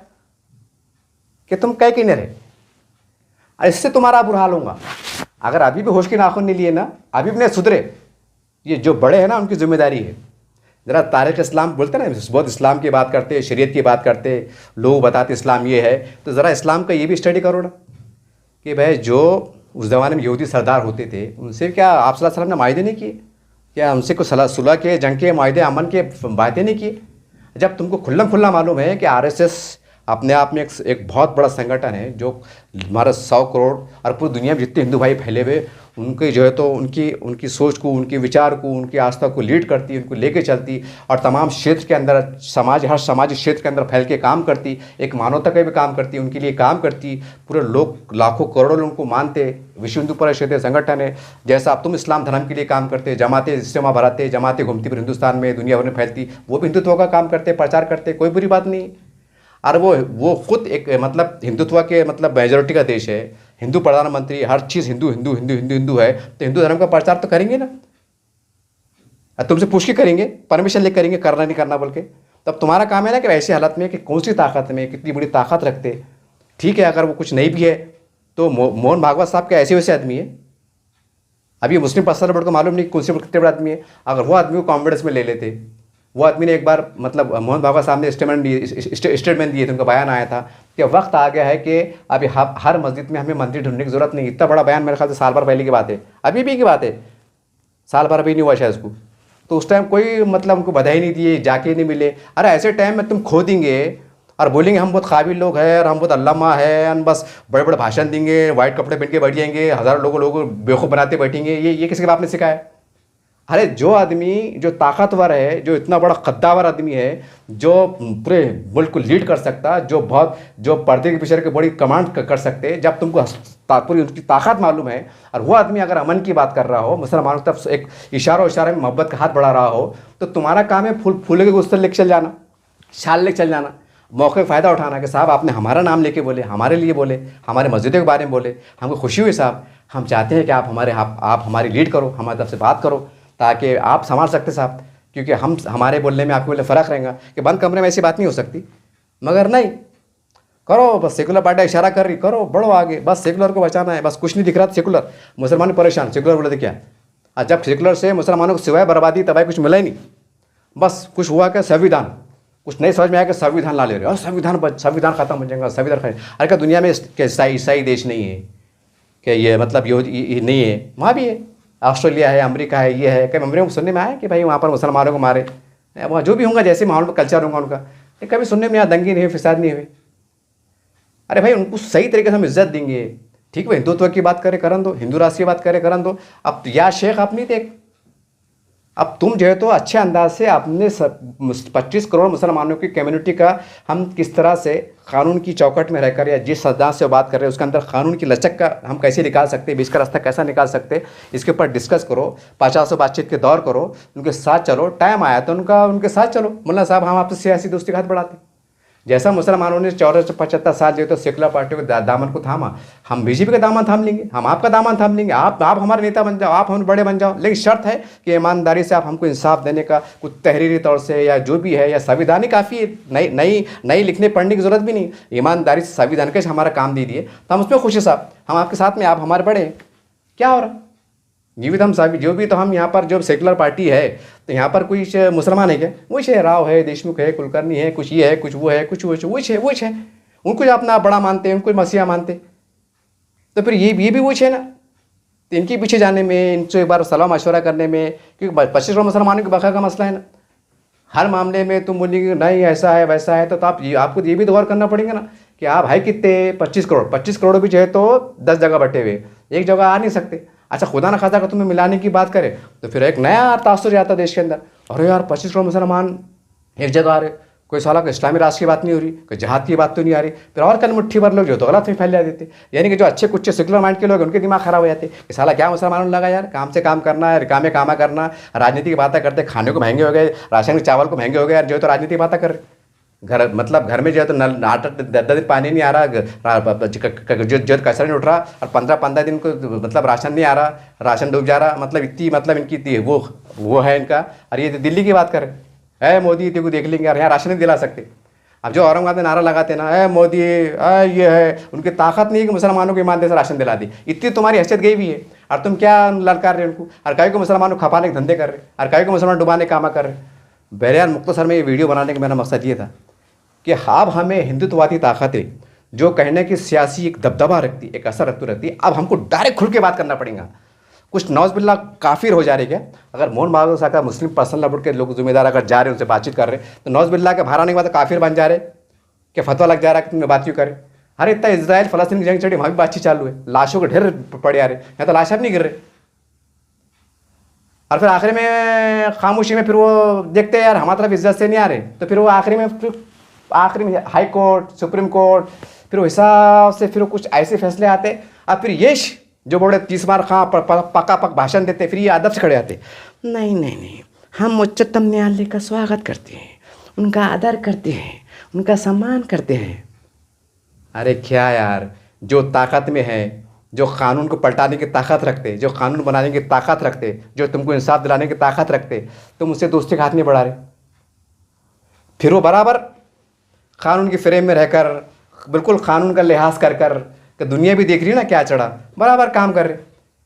कि तुम कह के नहीं रहे। इससे तुम्हारा बुरा हाल होगा अगर अभी भी होश के नाखून नहीं लिए ना, अभी भी नहीं सुधरे। ये जो बड़े हैं ना उनकी जिम्मेदारी है। ज़रा तारीख़ इस्लाम बोलते ना, बहुत इस्लाम की बात करते, शरीयत की बात करते, लोग बताते इस्लाम ये है, तो ज़रा इस्लाम का ये भी स्टडी करो ना कि भाई जो उस ज़माने में यहूदी सरदार होते थे उनसे क्या आप सल्लल्लाहु अलैहि वसल्लम ने मायदे नहीं किए, क्या उनसे कोई सुलह के, जंग के, मायदे अमन के बातें नहीं किए। जब तुमको खुल्ला मालूम है कि RSS अपने आप में एक बहुत बड़ा संगठन है जो हमारा 100 करोड़ और पूरी दुनिया में जितने हिंदू भाई फैले हुए, उनके जो है तो उनकी सोच को, उनके विचार को, उनकी आस्था को लीड करती, उनको लेके चलती और तमाम क्षेत्र के अंदर हर सामाजिक क्षेत्र के अंदर फैल के काम करती, एक मानवता का भी काम करती, उनके लिए काम करती। पूरे लोग लाखों करोड़ों लोगों को मानते। विश्व हिंदू परिषद संगठन है, जैसा अब तुम इस्लाम धर्म के लिए काम करते, जमातें इज्तिमा भराते, जमातें घूमती पूरे हिंदुस्तान में, दुनिया भर में फैलती, वो भी हिंदुत्व का काम करते, प्रचार करते, कोई बुरी बात नहीं। और वो खुद एक मतलब हिंदुत्व के मतलब मेजोरिटी का देश है, हिंदू प्रधानमंत्री, हर चीज़ हिंदू है, तो हिंदू धर्म का प्रचार तो करेंगे ना। तुमसे पूछ के करेंगे, परमिशन ले करेंगे, करना नहीं करना बोल के। तब तुम्हारा काम है ना कि ऐसी हालत में कि कौन सी ताकत में कितनी बड़ी ताकत रखते। ठीक है, अगर वो कुछ नहीं भी है तो मोहन भागवत साहब के ऐसे वैसे आदमी है। अभी मुस्लिम पर्सनल बोर्ड को मालूम नहीं कौन से कितने बड़े आदमी है, अगर वो आदमी को कॉन्फिडेंस में ले लेते। वो आदमी ने एक बार मतलब मोहन भागवत साहब ने स्टेटमेंट दिए थे, उनका बयान आया था कि वक्त आ गया है कि अभी हर मस्जिद में हमें मंदिर ढूंढने की जरूरत नहीं। इतना बड़ा बयान मेरे ख्याल से साल भर पहले की बात है, अभी भी की बात है। साल भर भी नहीं हुआ शायद उसको। तो उस टाइम कोई मतलब उनको बधाई नहीं दिए, जाके नहीं मिले। अरे ऐसे टाइम में तुम खो देंगे और बोलेंगे हम बहुत काबिल लोग हैं और हम बहुत अल्लामा है, हम बस बड़े बड़े भाषण देंगे, वाइट कपड़े पहन के बैठ जाएंगे, हज़ारों लोगों को बेवकूफ़ बनाते बैठेंगे। ये किसके बाप ने सिखाया है? अरे जो आदमी जो ताकतवर है, जो इतना बड़ा कद्दावर आदमी है, जो पूरे मुल्क को लीड कर सकता, जो पर्दे के पीछे के बड़ी कमांड कर सकते, जब तुमको पूरी उनकी ताकत मालूम है, और वो आदमी अगर अमन की बात कर रहा हो, मुसलमानों की तरफ एक इशारे में मोहब्बत का हाथ बढ़ा रहा हो, तो तुम्हारा काम है फूल के गुस्से लेके चल जाना, शाल लेके चल जाना, मौके का फ़ायदा उठाना कि साहब आपने हमारा नाम लेके बोले, हमारे लिए बोले, हमारे मस्जिदों के बारे में बोले, हमको खुशी हुई साहब, हम चाहते हैं कि आप हमारी लीड करो, हमारी तरफ से बात करो, ताकि आप संभाल सकते साहब, क्योंकि हमारे बोलने में आपके बोले फ़र्क रहेगा कि बंद कमरे में ऐसी बात नहीं हो सकती। मगर नहीं, करो, बस सेकुलर पार्टी इशारा कर रही, करो, बढ़ो आगे, बस सेकुलर को बचाना है, बस कुछ नहीं दिख रहा। सेकुलर मुसलमान परेशान, सेकुलर बोले थे क्या? और जब सेकुलर से मुसलमानों को सिवाय बर्बादी तबाही कुछ मिला ही नहीं, बस कुछ हुआ क्या? संविधान, कुछ नहीं समझ में आया कि संविधान ला ले रहे हो, संविधान खत्म हो जाएगा, संविधान खत्म। अरे क्या दुनिया में ईसाई देश नहीं है कि ये मतलब ये नहीं है? वहाँ भी है, ऑस्ट्रेलिया है, अमेरिका है, ये है। कभी अमेरिका में सुनने में आया कि भाई वहाँ पर मुसलमानों को मारे? वहाँ जो भी होगा, जैसे माहौल में कल्चर होगा उनका, ये कभी सुनने में यहाँ दंगे नहीं हुए, फिसाद नहीं हुए। अरे भाई उनको सही तरीके से हम इज्जत देंगे, ठीक है? हिंदुत्व की बात करें करन दो, हिंदू राष्ट्र की बात करें करन दो। अब या शेख आप नहीं थे, अब तुम जो है तो अच्छे अंदाज से आपने 25 करोड़ मुसलमानों की कम्युनिटी का हम किस तरह से कानून की चौकट में रहकर, या जिस अंदाज से बात कर रहे हैं उसके अंदर कानून की लचक का हम कैसे निकाल सकते हैं, बीच का रास्ता कैसा निकाल सकते हैं, इसके ऊपर डिस्कस करो, 50 बातचीत के दौर करो, उनके साथ चलो। टाइम आया तो उनके साथ चलो। मुल्ला साहब हम आपसे सियासी दोस्ती का हाथ बढ़ाते, जैसा मुसलमानों ने 74-75 साल जो तो सेकुलर पार्टी के दामन को थामा, हम बीजेपी का दामन थाम लेंगे, हम आपका दामन थाम लेंगे। आप हमारे नेता बन जाओ, आप हमारे बड़े बन जाओ, लेकिन शर्त है कि ईमानदारी से आप हमको इंसाफ देने का, कुछ तहरीरी तौर से या जो भी है, या संविधान काफ़ी है, नई लिखने पढ़ने की ज़रूरत भी नहीं, ईमानदारी से संविधान के हमारा काम दे दिए तो हम उसमें खुश है साहब, हम आपके साथ में, आप हमारे बड़े हैं। क्या हो रहा जीवित हम साहब जो भी, तो हम यहाँ पर जो सेकुलर पार्टी है, तो यहाँ पर कोई मुसलमान है क्या? वो है, राव है, देशमुख है, कुलकर्णी है, कुछ ये है, कुछ वो है, कुछ वो है। उनको अपना बड़ा मानते हैं, उनको मसीहा मानते, तो फिर ये भी वो है ना। तो इनके पीछे जाने में, इनसे एक बार सलाह मशवरा करने में, क्योंकि 25 करोड़ मुसलमानों के बका का मसला है ना। हर मामले में तुम बोलेंगे नहीं ऐसा है वैसा है, तो आपको ये भी गौर करना पड़ेगा ना कि आप है कितने? 25 करोड़ भी जो है तो 10 जगह बटे हुए, एक जगह आ नहीं सकते। अच्छा खुदा ना खासा अगर तुम्हें मिलाने की बात करें तो फिर एक नया तासुर आता देश के अंदर, अरे यार 25 करोड़ मुसलमान एक जगह आ रहे, कोई साला को इस्लामी राष्ट्र की बात नहीं हो रही, कोई जहाद की बात तो नहीं आ रही। फिर और कल मुट्ठी भर लोग जो तो गलत में फैला देते, यानी कि जो अच्छे कुछ सेकुलर माइंड के लोग उनके दिमाग खराब हो जाते कि साला क्या मुसलमानों लगा यार, काम से काम करना है, कामे कामा करना, राजनीति की बातें करते, खाने को महंगे हो गए, राशन के चावल को महंगे हो गए यार, जो तो राजनीति की बातें कर रहे। घर में जो है तो नल 8 10 दिन पानी नहीं आ रहा, जो कचरा नहीं उठ रहा, और 15 दिन को मतलब राशन नहीं आ रहा, राशन डूब जा रहा, मतलब इतनी मतलब इनकी वो है इनका। और ये दिल्ली की बात करें, है मोदी तेरे को देख लेंगे, और यहाँ राशन नहीं दिला सकते। अब जो औरंगाबाद में नारा लगाते ना, है मोदी ये है, उनकी ताकत नहीं है कि मुसलमानों को ईमानदारी से राशन दिला दी, इतनी तुम्हारी हैसियत गई भी है, और तुम क्या ललकार रहे उनको, और कई को मुसलमानों को खपाने के धंधे कर रहे, और कई को मुसलमान डुबाने कामा कर रहे। बहरहाल मुख्तसर में ये वीडियो बनाने का मेरा मकसद ये था कि अब हमें हिंदुत्ववादी ताकतें जो कहने की सियासी एक दबदबा रखती, एक असर रखती, अब हमको डायरेक्ट खुल के बात करना पड़ेगा। कुछ नौज़बिल्ला काफिर हो जा रही है, अगर मोहन बाबू साहब का मुस्लिम पर्सनल लबुट के लोग जिम्मेदार अगर जा रहे हैं उनसे बातचीत कर रहे, तो नौज़बिल्ला के बाहर आने के बाद काफिर बन जा रहे, कि फतवा लग जा रहा है कि तुमने बात क्यों करे। अरे इतना इजराइल फलस्तीन की जंग चढ़ी, वहाँ भी बातचीत चालू है, लाशों के ढेर पड़े आ रहे, यहाँ तो लाशें नहीं गिर रहे। और फिर आखिरी में खामोशी में फिर वो देखते हैं यार हमारी तरफ इज्जत से नहीं आ रहे, तो फिर वो आखिरी में हाई कोर्ट, सुप्रीम कोर्ट, फिर वो हिसाब से फिर कुछ ऐसे फैसले आते। अब फिर ये जो बड़े 30 बार पका भाषण देते, फिर ये अदब से खड़े आते, नहीं, हम उच्चतम न्यायालय का स्वागत करते हैं, उनका आदर करते हैं, उनका सम्मान करते हैं। अरे क्या यार, जो ताकत में है, जो कानून को पलटाने की ताकत रखते, जो कानून बनाने की ताकत रखते, जो तुमको इंसाफ दिलाने की ताकत रखते, तुम उससे दोस्ती का हाथ नहीं बढ़ा रहे। फिर वो बराबर कानून की फ्रेम में रहकर, बिल्कुल कानून का लिहाज कर कि दुनिया भी देख रही है ना क्या चढ़ा, बराबर काम कर रहे।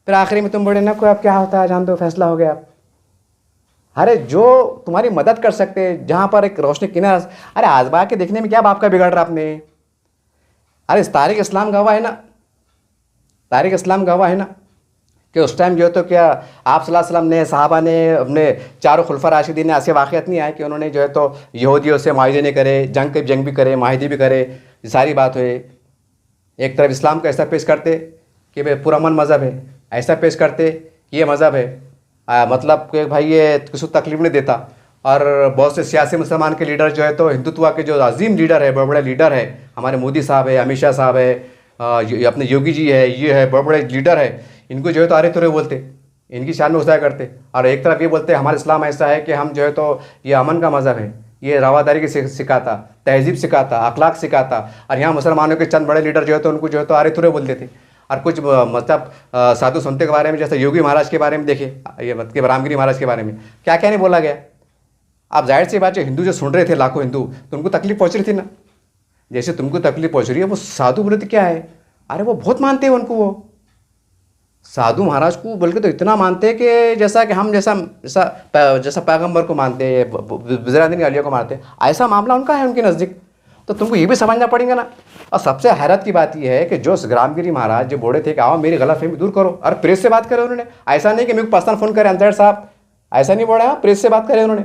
फिर आखिरी में तुम बड़े ना कोई अब क्या होता है जान दो, फैसला हो गया। अरे जो तुम्हारी मदद कर सकते, जहाँ पर एक रोशनी किनारा, अरे आजमा के देखने में क्या बाप का बिगाड़ रहा आपने। अरे तारिक इस्लाम गवाह है ना, तारिक इस्लाम गवाह है ना कि उस टाइम जो है तो क्या आप सल्लल्लाहु अलैहि वसल्लम ने, सहाबा ने, अपने चारों खुलफा राशिदीन ने ऐसे वाक़यात नहीं आए कि उन्होंने जो है तो यहूदियों से माहिदे नहीं करे, जंग भी करे, माहिदे भी करे, ये सारी बात हुई। एक तरफ इस्लाम को ऐसा पेश करते कि भाई पूरा अमन मज़हब है, ऐसा पेश करते कि ये मज़हब है, मतलब कि भाई ये किसी को तकलीफ नहीं देता। और बहुत से सियासी मुसलमान के लीडर जो है तो हिंदुत्व के जो अजीम लीडर है, बड़े बड़े लीडर है, हमारे मोदी साहब है, अमित शाह साहब है, अपने योगी जी है, ये है, बड़े बड़े लीडर है, इनको जो है तो अरे तुरे बोलते, इनकी शान में गुस्सा करते। और एक तरफ ये बोलते हमारा इस्लाम ऐसा है कि हम जो है तो ये अमन का मज़हब है, ये रवादारी की सिखाता, तहजीब सिखाता, अखलाक सिखाता। और यहाँ मुसलमानों के चंद बड़े लीडर जो है तो उनको जो है तो अरे तुरे बोल देते। और कुछ मतलब साधु संतों के बारे में, जैसे योगी महाराज के बारे में देखिए, ये मतलब रामगिरी महाराज के बारे में क्या क्या नहीं बोला गया। आप जाहिर सी बात है, हिंदू जो सुन रहे थे, लाखों हिंदू, तो उनको तकलीफ पहुँच रही थी ना। जैसे तुमको तकलीफ पहुँच रही है, वो साधु व्रत क्या है, अरे वो बहुत मानते हैं उनको, वो साधु महाराज को बल्कि तो इतना मानते हैं कि जैसा कि हम जैसा पैगंबर को मानते हैं, बुज़ुर्गान अलिया को मानते हैं, ऐसा मामला उनका है उनके नज़दीक। तो तुमको ये भी समझना पड़ेगा ना। और सबसे हैरत की बात यह है कि जो रामगिरी महाराज जो बोले थे कि आओ मेरी गलतफहमी दूर करो, और प्रेस से बात करे उन्होंने, ऐसा नहीं कि मेरे को पर्सनल फ़ोन करे अंजड़ साहब, ऐसा नहीं बोला, प्रेस से बात करे उन्होंने,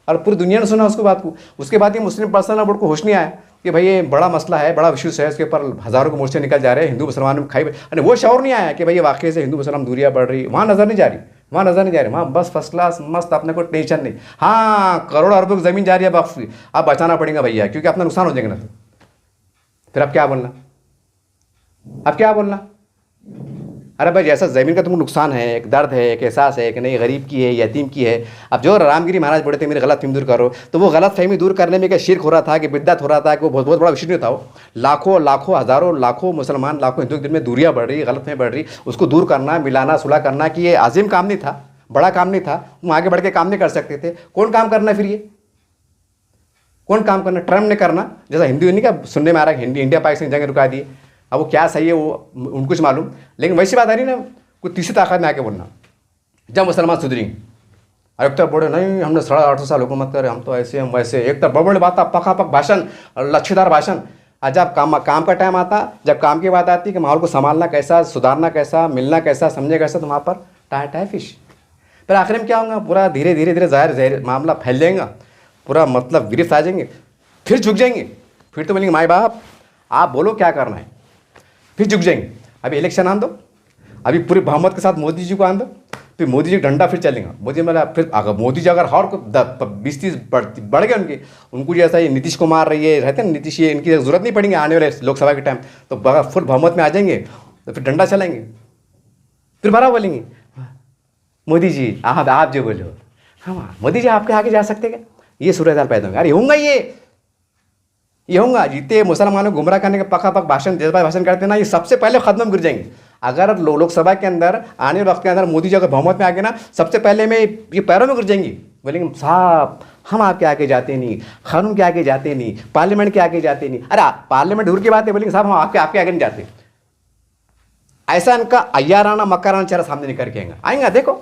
और पूरी दुनिया ने सुना उसको बात को। उसके बाद ये मुस्लिम पर्सनल बोर्ड को होश नहीं आया कि भाई ये बड़ा मसला है, बड़ा इश्यूज है, इसके ऊपर हज़ारों के मोर्चे निकल जा रहे हैं, हिंदू मुसलमान में खाई, अरे वो शौर नहीं आया कि भाई ये वाकई से हिंदू मुसलमान दूरियाँ बढ़ रही, वहाँ नज़र नहीं जा रही, वहाँ नज़र नहीं जा रही, वहाँ बस फर्स्ट क्लास मस्त, अपने को टेंशन नहीं। हाँ, करोड़ों अरबों की ज़मीन जा रही है, अब बचाना पड़ेगा भैया, क्योंकि अपना नुकसान हो जाएगा ना। फिर अब क्या बोलना, अब क्या बोलना, अरे भाई जैसा ज़मीन का तुमको नुकसान है, एक दर्द है, एक एहसास है कि नहीं गरीब की है, यतीम की है। अब जो रामगिरी महाराज बोले थे मेरी गलत फहमी दूर करो, तो वो गलत फहमी दूर करने में क्या शिरक हो रहा था, कि बिद्दत हो रहा था, कि वो बहुत बहुत बड़ा विषय नहीं था। वो लाखों हज़ारों लाखों मुसलमान, लाखों हिंदू के दिल में दूरियाँ बढ़ रही, गलत फहमी बढ़ रही, उसको दूर करना, मिलाना, सुलह करना, कि ये आज़िम काम नहीं था, बड़ा काम नहीं था, तुम आगे बढ़ के काम नहीं कर सकते थे। कौन काम करना फिर, ये कौन काम करना, ट्रम्प ने करना, जैसा हिंदू नहीं क्या सुनने में आ रहा है, इंडिया पाकिस्तान जंग रुका दिए। अब वो क्या सही है वो उनको कुछ मालूम, लेकिन वैसी बात आ रही ना, कोई तीसरी ताकत में आके बोलना जब मुसलमान सुधरेंगे। और एक तरफ बोले नहीं हमने 850 साल हुकूमत करे, हम तो ऐसे हम वैसे, एक तरफ बड़े बात, पकापक भाषण, लच्छेदार भाषण। और जब काम का टाइम आता, जब काम की बात आती कि माहौल को संभालना कैसा, सुधारना कैसा, मिलना कैसा, समझे कैसा, तो वहाँ पर टाटा है फिश। फिर आखिर में क्या होगा, पूरा धीरे धीरे ज़ाहिर मामला फैल जाएगा, पूरा मतलब गिरफ्त आ जाएंगे, फिर झुक जाएंगे, फिर तो बोलेंगे माए बाप आप बोलो क्या करना है, फिर झुक जाएंगे। अभी इलेक्शन आन दो, अभी पूरी बहुमत के साथ मोदी जी को आन दो, फिर मोदी जी डंडा फिर चलेगा। मोदी मतलब फिर अगर मोदी जी अगर और 20-30 बढ़ गए उनको जैसा ये नीतीश कुमार ये रहते हैं, नीतीश ये इनकी ज़रूरत नहीं पड़ेगी आने वाले लोकसभा के टाइम, तो फुल बहुमत में आ जाएंगे, तो फिर डंडा चलाएंगे, फिर बड़ा बोलेंगे मोदी जी आप जो बोलो, हाँ मोदी जी आपके आगे जा सकते क्या, ये सूरत हाल पैदा होगा। अरे होगा ये होगा, जितने मुसलमानों को गुमराह करने के पकापक भाषण, जज्बात भाषण करते हैं ना, ये सबसे पहले खत्म में गिर जाएंगे। अगर लोकसभा के अंदर आने वाले वक्त के अंदर मोदी जी अगर बहुमत में आ गए ना, सबसे पहले में ये पैरों में गिर जाएंगी, बोलेंगे साहब हम आपके आगे जाते नहीं, कानून के आगे जाते नहीं, पार्लियामेंट के आगे जाते नहीं। अरे पार्लियामेंट दूर की बात है, बोलेंगे साहब हम आपके आगे नहीं जाते। ऐसा इनका अय्याराना मक्काराना चेहरा सामने निकल के आएंगे, देखो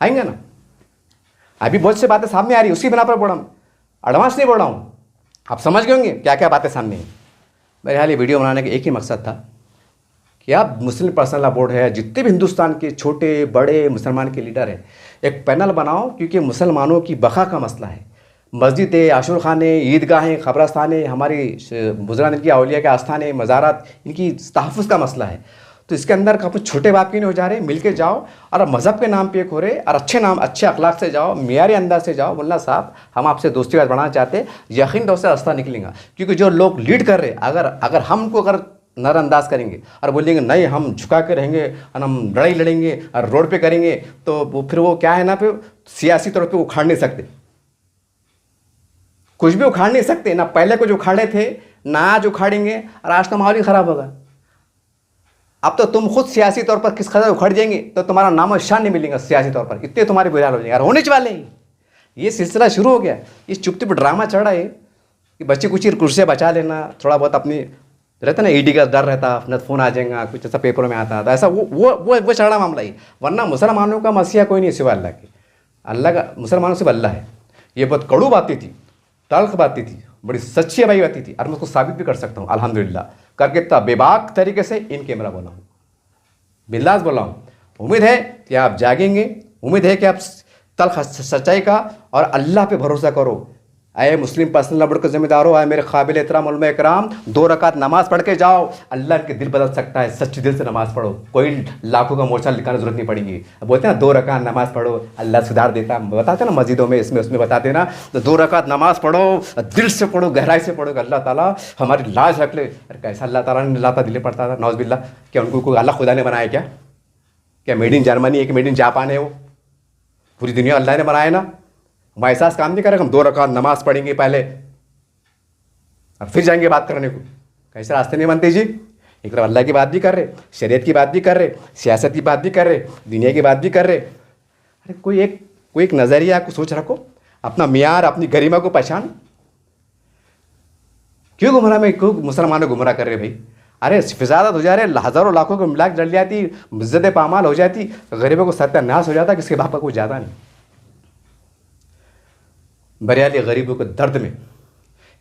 आएंगे ना। अभी बहुत सी बातें सामने आ रही है, उसी बना पर बोल रहा हूँ, एडवांस नहीं बोल रहा हूँ, आप समझ गए होंगे क्या क्या बातें सामने हैं। मेरे हाल ये वीडियो बनाने का एक ही मकसद था कि आप मुस्लिम पर्सनल लॉ बोर्ड है, जितने भी हिंदुस्तान के छोटे बड़े मुसलमान के लीडर हैं, एक पैनल बनाओ, क्योंकि मुसलमानों की बका का मसला है। मस्जिदें, आशुर खाने, ईदगाहें, क़ब्रस्तानें, हमारी बुज़ुर्गान की औलिया के आस्थानें, मज़ारात, इनकी तहफ़्फ़ुज़ का मसला है। तो इसके अंदर कुछ छोटे बाप के नहीं हो जा रहे, मिल के जाओ और मज़हब के नाम पे एक हो रहे, और अच्छे नाम अच्छे अखलाक से जाओ, मियारी अंदाज से जाओ, बोलना साहब हम आपसे दोस्ती बात बढ़ाना चाहते हैं, यकीन दो से रास्ता निकलेगा। क्योंकि जो लोग लीड कर रहे, अगर हमको अगर नज़रअंदाज करेंगे और बोलेंगे नहीं हम झुका के रहेंगे और हम लड़ाई लड़ेंगे और रोड पे करेंगे, तो फिर वो क्या है ना, फिर सियासी तौर पे उखाड़ नहीं सकते, कुछ भी उखाड़ नहीं सकते ना। पहले कुछ उखाड़े थे ना, आज उखाड़ेंगे, और आज का माहौल ही ख़राब होगा। अब तो तुम खुद सियासी तौर पर किस कदर उखड़ जाएंगे तो तुम्हारा नाम और शान नहीं मिलेगा सियासी तौर पर, इतने तुम्हारे बुरे हाल हो जाएंगे। और होने वाले ही ये सिलसिला शुरू हो गया, ये चुप चुप ड्रामा चढ़ रहा है कि बच्चे कुछ कुर्सियाँ बचा लेना, थोड़ा बहुत अपनी रहता ना, ईडी का डर रहता, अपना फ़ोन आ जाएगा, कुछ ऐसा पेपरों में आता था, ऐसा वो चढ़ा मामला ही। वरना मुसलमानों का मसीहा कोई नहीं सिवा अल्लाह के, अल्लाह का मुसलमानों से अल्लाह है। ये बहुत कड़ू बातें थी, तल्ख बातें थी, बड़ी सच्ची भाई बातें थी, और मैं उसको साबित भी कर सकता हूँ अल्हम्दुलिल्लाह करके, इतना बेबाक तरीके से इन कैमरा बोला हूँ। बिंदास बोल रहा हूँ। उम्मीद है कि आप जागेंगे, उम्मीद है कि आप तल्ख सच्चाई का और अल्लाह पे भरोसा करो। आए मुस्लिम पर्सनल बोर्ड के जिम्मेदार हो, आए मेरे काबिल एहतराम उलमा इकराम, 2 रकात नमाज पढ़ के जाओ, अल्लाह के दिल बदल सकता है। सच्चे दिल से नमाज पढ़ो, कोई लाखों का मोर्चा लिखाने जरूरत नहीं पड़ेगी। अब बोलते हैं ना 2 रकात नमाज पढ़ो अल्लाह सुधार देता, बताते ना मस्जिदों में, इसमें उसमें बताते ना, तो 2 रकात नमाज पढ़ो, दिल से पढ़ो, गहराई से पढ़ो, अल्लाह ताला हमारी लाज रख ले। अरे कैसा अल्लाह ताला ने लाता दिले पड़ता था, नौज़ बिल्लाह। क्या उनको कोई अल्लाह खुदा ने बनाया क्या मेड इन जर्मनी है कि मेड इन जापान है? वो पूरी दुनिया अल्लाह ने बनाया ना। हम ऐसा काम नहीं करेंगे, हम 2 रकात नमाज पढ़ेंगे पहले और फिर जाएंगे बात करने को। कैसे रास्ते नहीं बनते जी। एक तरफ अल्लाह की बात भी कर रहे, शरीयत की बात भी कर रहे, सियासत की बात भी कर रहे, दुनिया की बात भी कर रहे। अरे कोई एक नज़रिया को सोच रखो, अपना मियार, अपनी गरिमा को पहचान। क्यों मुसलमानों गुमराह कर रहे भाई? अरे फिजादत हो जा रहे, हज़ारों लाखों को मिलाक जल जाती, इज्जत पामाल हो जाती, गरीबों को सत्यानाश हो जाता, किसके बाप का कोई ज़्यादा नहीं। बरेली गरीबों के दर्द में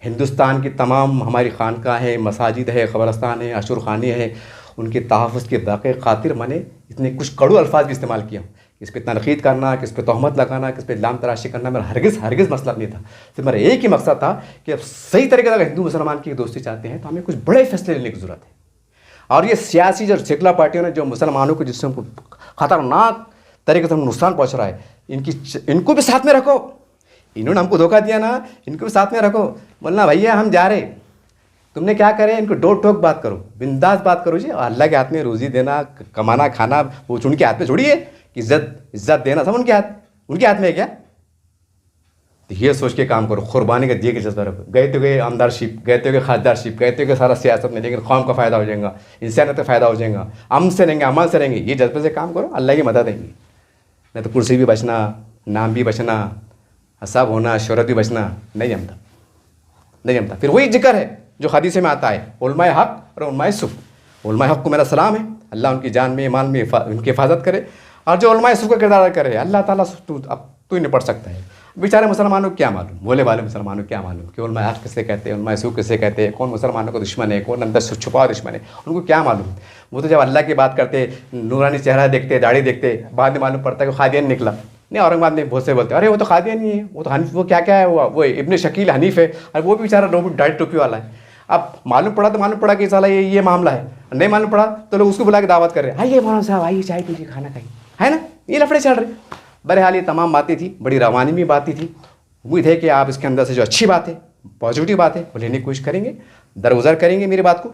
हिंदुस्तान की तमाम हमारी खानकाहें, मसाजिद है, क़ब्रिस्तान है, अशूर खाने हैं, उनके तहफ़्फ़ुज़ के बाक़ी खातिर मैंने इतने कुछ कड़ू अल्फाज भी इस्तेमाल किया। किस पे तनक़ीद करना, किस पे तोहमत लगाना, किस पे इल्ज़ाम तराशी करना मेरा हरगिज़ मसला नहीं था। तो मेरा एक ही मकसद था कि अब सही तरीके से अगर हिंदू मुसलमान की दोस्ती चाहते हैं तो हमें कुछ बड़े फैसले लेने की ज़रूरत है। और ये सियासी जो सेकुलर पार्टियों ने जो मुसलमानों को जिससे ख़तरनाक तरीके से नुकसान पहुँच रहा है, इनको भी साथ में रखो। इन्होंने हमको धोखा दिया ना, इनको भी साथ में रखो। बोलना भैया हम जा रहे, तुमने क्या करे, इनको डोर टोक बात करो, बिंदास बात करो जी। अल्लाह के हाथ में रोज़ी देना, कमाना, खाना वो उनके हाथ में छोड़िए। इज्जत देना सब उनके हाथ में है क्या? तो ये सोच के काम करो, कुर्बानी का दिए के जज्बा रखो। गए तो गए आमदारशिप, गए तो गए खासदारशिप, गए तो गए सारा सियासत में, लेकिन कौम का फ़ायदा हो जाएगा, इंसानियत का फ़ायदा हो जाएगा, अमन से रहेंगे, अमल से रहेंगे। ये जज्बे से काम करो, अल्लाह की मदद देंगी। नहीं तो कुर्सी भी बचना, नाम भी बचना, हसाब होना, शोहरत भी बचना नहीं जमता। फिर वही जिक्र है जो हदीस में आता है, उलमाए हक़ और उलमाए सुफ़। उलमाए हक़ को मेरा सलाम है, अल्लाह उनकी जान में, माल में उनकी हिफाजत करे। और जो उलमाए सुफ़ का किरदार करे, अल्लाह ताला तू नहीं पढ़ सकता है। बेचारे मुसलमानों को क्या मालूम, भोले वाले मुसलमानों को क्या मालूम कि उलमाए हक़ किसे कहते हैं, उलमाए सुफ़ किसे कहते हैं, कौन मुसलमानों का दुश्मन है, कौन अंदर से छुपा दुश्मन है, उनको क्या मालूम। वो तो जब अल्लाह की बात करते, नूरानी चेहरा देखते, दाढ़ी देखते, बाद में मालूम पड़ता है कि खादियान निकला। नहीं, औरंगाबाद में बहुत से बोलते हैं अरे वो तो खादियान नहीं है, वो तो हनीफ, वो क्या है, वो इब्ने शकील हनीफ है, और वो भी बेचारा दाढ़ी टोपी वाला है। अब मालूम पड़ा कि साला ये मामला है। नहीं मालूम पड़ा तो लोग उसको बुला के दावत कर रहे हैं, आइए मौलाना साहब, आइए चाय पीजिए, खाना खाइए, है ना। ये लफड़े चल रहे। बहरहाल ये तमाम बातें थी, बड़ी रवानी में बातें थी। उम्मीद है कि आप इसके अंदर से जो अच्छी बात है, पॉजिटिव बात है, वो लेने की कोशिश करेंगे, दरगुजर करेंगे मेरी बात को।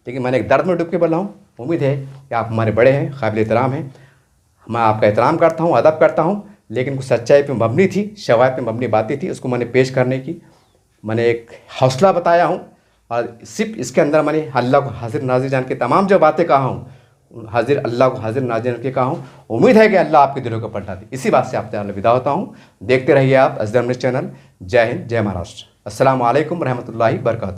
लेकिन मैंने एक दर्द में डूब के बोल रहा हूँ। उम्मीद है कि आप हमारे बड़े हैं, काबिल एहतराम हैं, मैं आपका एहतराम करता हूँ, अदब करता हूँ। लेकिन कुछ सच्चाई पे मबनी थी, शवायद पे मबनी बातें थी, उसको मैंने पेश करने की मैंने एक हौसला बताया हूँ। और सिर्फ इसके अंदर मैंने अल्लाह को हाजिर नाज़िर जान के तमाम जो बातें कहा हूँ, अल्लाह को हाजिर नाज़िर जान के कहा हूँ। उम्मीद है कि अल्लाह आपके दिलों को पलटा दे। इसी बात से आपसे विदा होता हूँ। देखते रहिए आप असदर न्यूज़ चैनल। जय हिंद, जय महाराष्ट्र। अस्सलामु अलैकुम रहमतुल्लाहि बरकातहू।